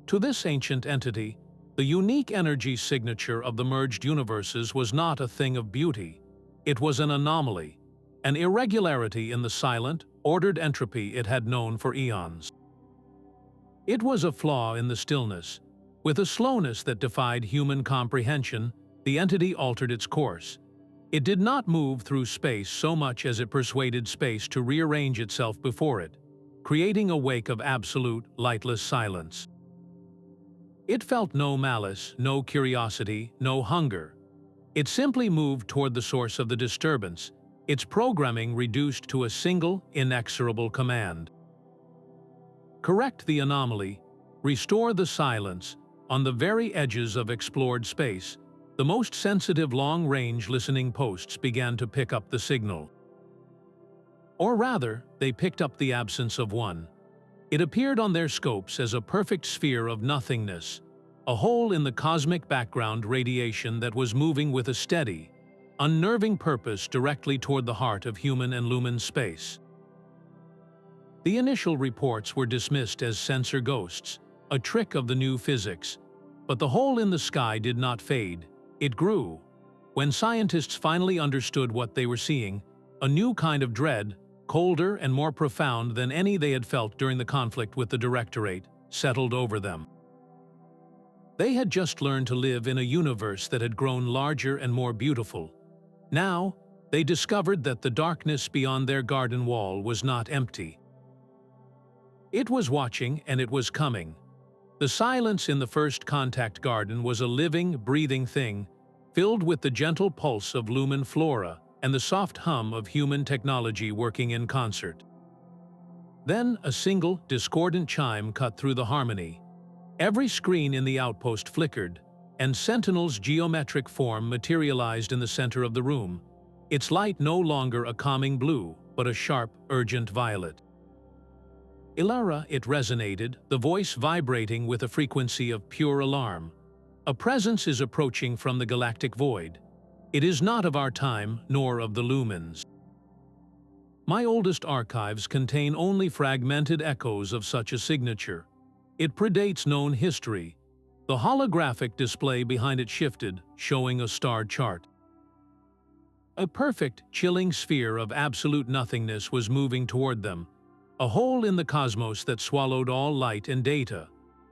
To this ancient entity, the unique energy signature of the merged universes was not a thing of beauty. It was an anomaly, an irregularity in the silent, ordered entropy it had known for eons. It was a flaw in the stillness. With a slowness that defied human comprehension, the entity altered its course. It did not move through space so much as it persuaded space to rearrange itself before it, creating a wake of absolute, lightless silence. It felt no malice, no curiosity, no hunger. It simply moved toward the source of the disturbance, its programming reduced to a single, inexorable command. Correct the anomaly, restore the silence. On the very edges of explored space, the most sensitive long-range listening posts began to pick up the signal. Or rather, they picked up the absence of one. It appeared on their scopes as a perfect sphere of nothingness, a hole in the cosmic background radiation that was moving with a steady, unnerving purpose directly toward the heart of human and Lumen space. The initial reports were dismissed as sensor ghosts, a trick of the new physics. But the hole in the sky did not fade. It grew. When scientists finally understood what they were seeing, a new kind of dread, colder and more profound than any they had felt during the conflict with the Directorate, settled over them. They had just learned to live in a universe that had grown larger and more beautiful. Now, they discovered that the darkness beyond their garden wall was not empty. It was watching, and it was coming. The silence in the first contact garden was a living, breathing thing, filled with the gentle pulse of Lumen flora and the soft hum of human technology working in concert. Then a single, discordant chime cut through the harmony. Every screen in the outpost flickered, and Sentinel's geometric form materialized in the center of the room, its light no longer a calming blue, but a sharp, urgent violet. Elara, it resonated, the voice vibrating with a frequency of pure alarm. A presence is approaching from the galactic void. It is not of our time, nor of the Lumens. My oldest archives contain only fragmented echoes of such a signature. It predates known history. The holographic display behind it shifted, showing a star chart. A perfect, chilling sphere of absolute nothingness was moving toward them, a hole in the cosmos that swallowed all light and data.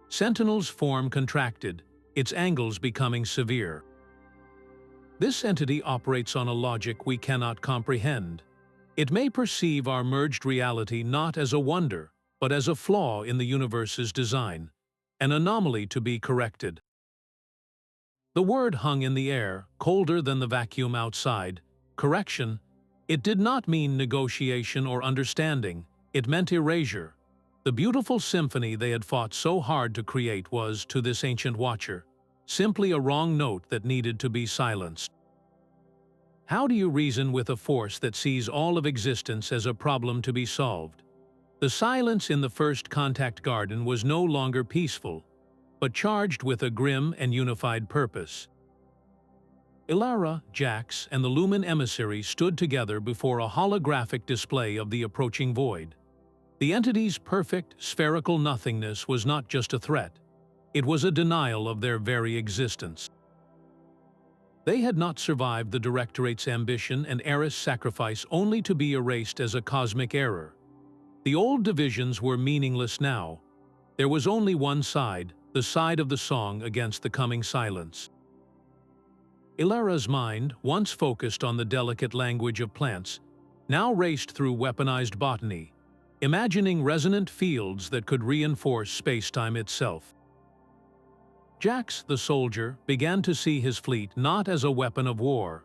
Sentinel's form contracted, its angles becoming severe. This entity operates on a logic we cannot comprehend. It may perceive our merged reality not as a wonder, but as a flaw in the universe's design, an anomaly to be corrected. The word hung in the air, colder than the vacuum outside. Correction. It did not mean negotiation or understanding. It meant erasure. The beautiful symphony they had fought so hard to create was, to this ancient watcher, simply a wrong note that needed to be silenced. How do you reason with a force that sees all of existence as a problem to be solved? The silence in the first contact garden was no longer peaceful, but charged with a grim and unified purpose. Elara, Jax, and the Lumen emissary stood together before a holographic display of the approaching void. The entity's perfect, spherical nothingness was not just a threat. It was a denial of their very existence. They had not survived the Directorate's ambition and Aris' sacrifice only to be erased as a cosmic error. The old divisions were meaningless now. There was only one side, the side of the song against the coming silence. Elara's mind, once focused on the delicate language of plants, now raced through weaponized botany, imagining resonant fields that could reinforce space-time itself. Jax, the soldier, began to see his fleet not as a weapon of war,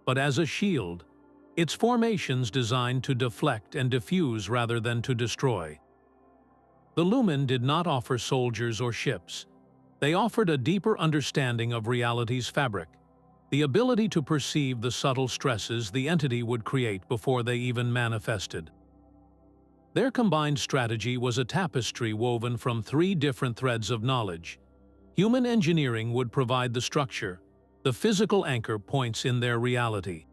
but as a shield, its formations designed to deflect and diffuse rather than to destroy. The Lumen did not offer soldiers or ships. They offered a deeper understanding of reality's fabric. the ability to perceive the subtle stresses the entity would create before they even manifested. Their combined strategy was a tapestry woven from 3 different threads of knowledge. Human engineering would provide the structure, the physical anchor points in their reality.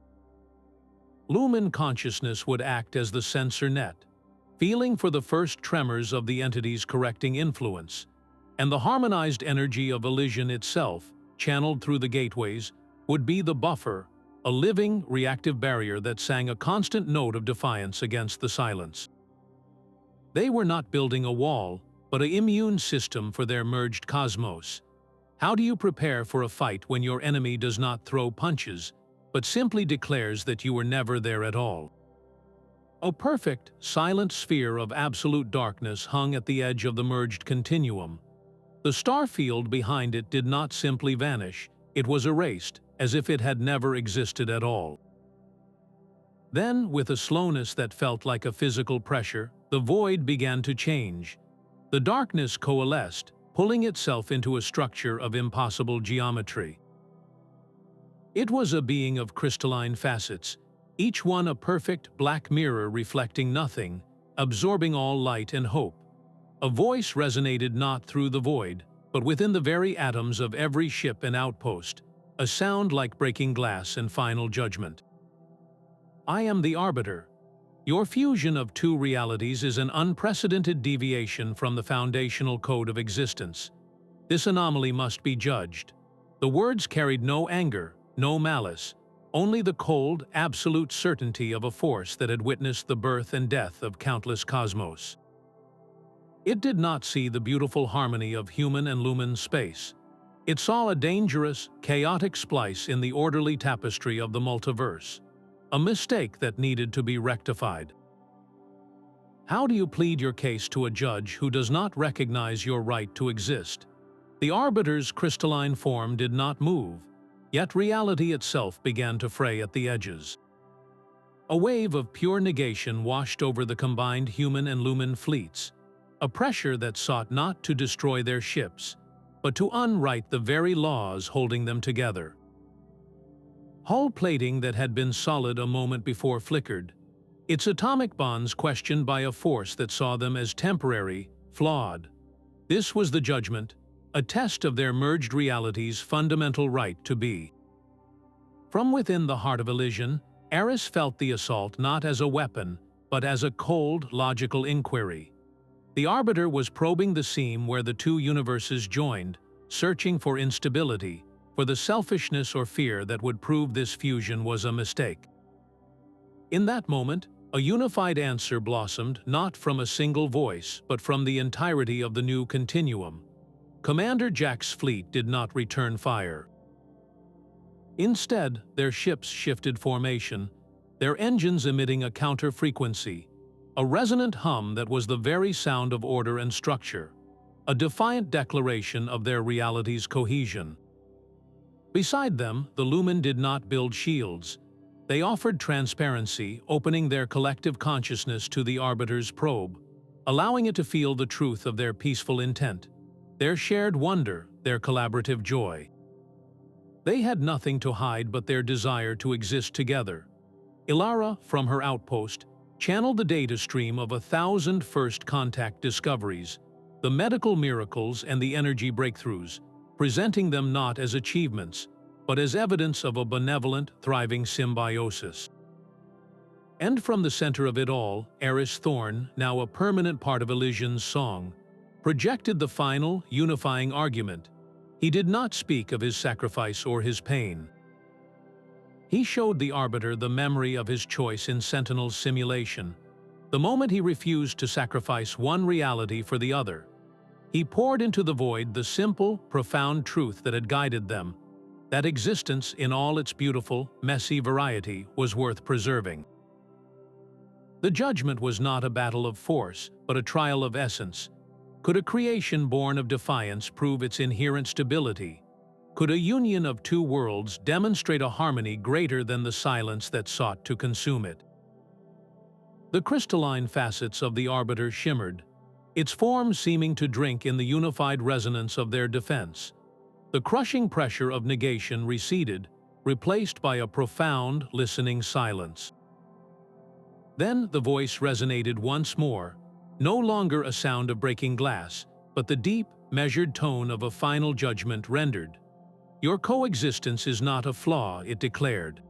Lumen consciousness would act as the sensor net, feeling for the first tremors of the entity's correcting influence, and the harmonized energy of elision itself, channeled through the gateways, would be the buffer, a living, reactive barrier that sang a constant note of defiance against the silence. They were not building a wall, but an immune system for their merged cosmos. How do you prepare for a fight when your enemy does not throw punches, but simply declares that you were never there at all? A perfect, silent sphere of absolute darkness hung at the edge of the merged continuum. The star field behind it did not simply vanish, it was erased, as if it had never existed at all. Then, with a slowness that felt like a physical pressure, the void began to change. The darkness coalesced, pulling itself into a structure of impossible geometry. It was a being of crystalline facets, each one a perfect black mirror reflecting nothing, absorbing all light and hope. A voice resonated not through the void, but within the very atoms of every ship and outpost, a sound like breaking glass and final judgment. I am the Arbiter. Your fusion of 2 realities is an unprecedented deviation from the foundational code of existence. This anomaly must be judged. The words carried no anger, no malice, only the cold, absolute certainty of a force that had witnessed the birth and death of countless cosmos. It did not see the beautiful harmony of human and lumen space. It saw a dangerous, chaotic splice in the orderly tapestry of the multiverse, a mistake that needed to be rectified. How do you plead your case to a judge who does not recognize your right to exist? The Arbiter's crystalline form did not move, yet reality itself began to fray at the edges. A wave of pure negation washed over the combined human and lumen fleets, a pressure that sought not to destroy their ships, but to unwrite the very laws holding them together. Hull plating that had been solid a moment before flickered, its atomic bonds questioned by a force that saw them as temporary, flawed. This was the judgment, a test of their merged reality's fundamental right to be. From within the heart of Elysian, Aris felt the assault not as a weapon, but as a cold, logical inquiry. The Arbiter was probing the seam where the 2 universes joined, searching for instability, for the selfishness or fear that would prove this fusion was a mistake. In that moment, a unified answer blossomed not from a single voice, but from the entirety of the new continuum. Commander Jack's fleet did not return fire. Instead, their ships shifted formation, their engines emitting a counter-frequency, a resonant hum that was the very sound of order and structure, a defiant declaration of their reality's cohesion. Beside them, the Lumen did not build shields. They offered transparency, opening their collective consciousness to the Arbiter's probe, allowing it to feel the truth of their peaceful intent, their shared wonder, their collaborative joy. They had nothing to hide but their desire to exist together. Elara, from her outpost, channeled the data stream of 1,000 first contact discoveries, the medical miracles and the energy breakthroughs, presenting them not as achievements, but as evidence of a benevolent, thriving symbiosis. And from the center of it all, Aris Thorne, now a permanent part of Elysian's song, projected the final, unifying argument. He did not speak of his sacrifice or his pain. He showed the Arbiter the memory of his choice in Sentinel's simulation, the moment he refused to sacrifice one reality for the other. He poured into the void the simple, profound truth that had guided them, that existence in all its beautiful, messy variety was worth preserving. The judgment was not a battle of force, but a trial of essence. Could a creation born of defiance prove its inherent stability? Could a union of 2 worlds demonstrate a harmony greater than the silence that sought to consume it? The crystalline facets of the Arbiter shimmered, its form seeming to drink in the unified resonance of their defense. The crushing pressure of negation receded, replaced by a profound, listening silence. Then the voice resonated once more, no longer a sound of breaking glass, but the deep, measured tone of a final judgment rendered. "Your coexistence is not a flaw," it declared.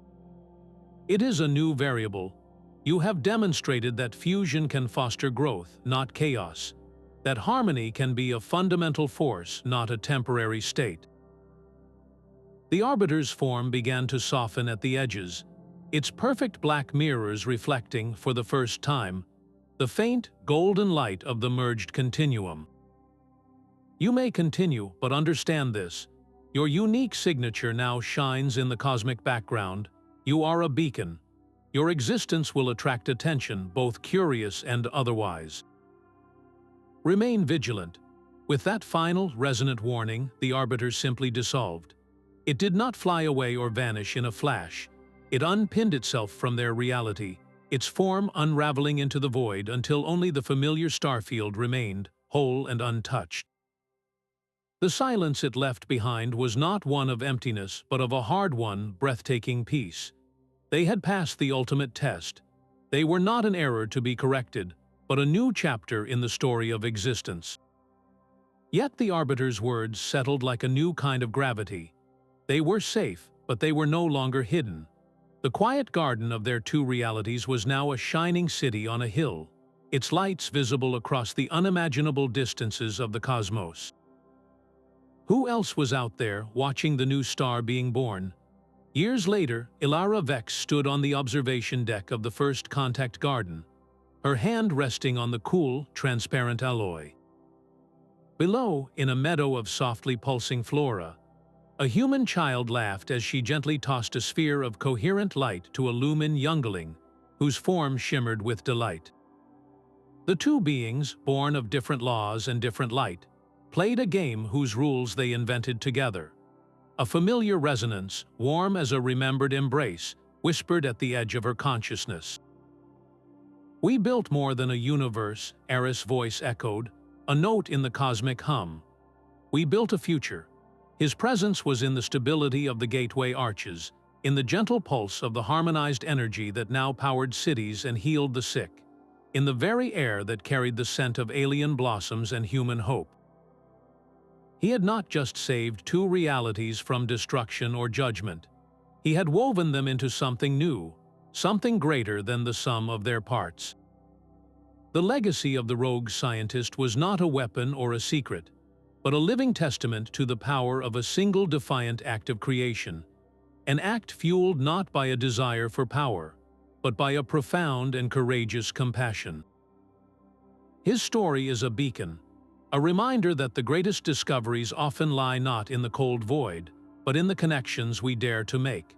"It is a new variable. You have demonstrated that fusion can foster growth, not chaos. That harmony can be a fundamental force, not a temporary state." The Arbiter's form began to soften at the edges, its perfect black mirrors reflecting, for the first time, the faint, golden light of the merged continuum. "You may continue, but understand this. Your unique signature now shines in the cosmic background. You are a beacon. Your existence will attract attention, both curious and otherwise. Remain vigilant." With that final, resonant warning, the Arbiter simply dissolved. It did not fly away or vanish in a flash. It unpinned itself from their reality, its form unraveling into the void until only the familiar starfield remained, whole and untouched. The silence it left behind was not one of emptiness, but of a hard-won, breathtaking peace. They had passed the ultimate test. They were not an error to be corrected, but a new chapter in the story of existence. Yet the Arbiter's words settled like a new kind of gravity. They were safe, but they were no longer hidden. The quiet garden of their two realities was now a shining city on a hill, its lights visible across the unimaginable distances of the cosmos. Who else was out there, watching the new star being born? Years later, Elara Vex stood on the observation deck of the First Contact Garden, her hand resting on the cool, transparent alloy. Below, in a meadow of softly pulsing flora, a human child laughed as she gently tossed a sphere of coherent light to a Lumin youngling, whose form shimmered with delight. The two beings, born of different laws and different light, played a game whose rules they invented together. A familiar resonance, warm as a remembered embrace, whispered at the edge of her consciousness. "We built more than a universe," Aris' voice echoed, a note in the cosmic hum. "We built a future." His presence was in the stability of the gateway arches, in the gentle pulse of the harmonized energy that now powered cities and healed the sick, in the very air that carried the scent of alien blossoms and human hope. He had not just saved two realities from destruction or judgment. He had woven them into something new, something greater than the sum of their parts. The legacy of the rogue scientist was not a weapon or a secret, but a living testament to the power of a single defiant act of creation, an act fueled not by a desire for power, but by a profound and courageous compassion. His story is a beacon, a reminder that the greatest discoveries often lie not in the cold void, but in the connections we dare to make.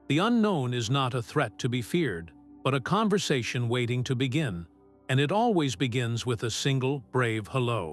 The unknown is not a threat to be feared, but a conversation waiting to begin, and it always begins with a single, brave hello.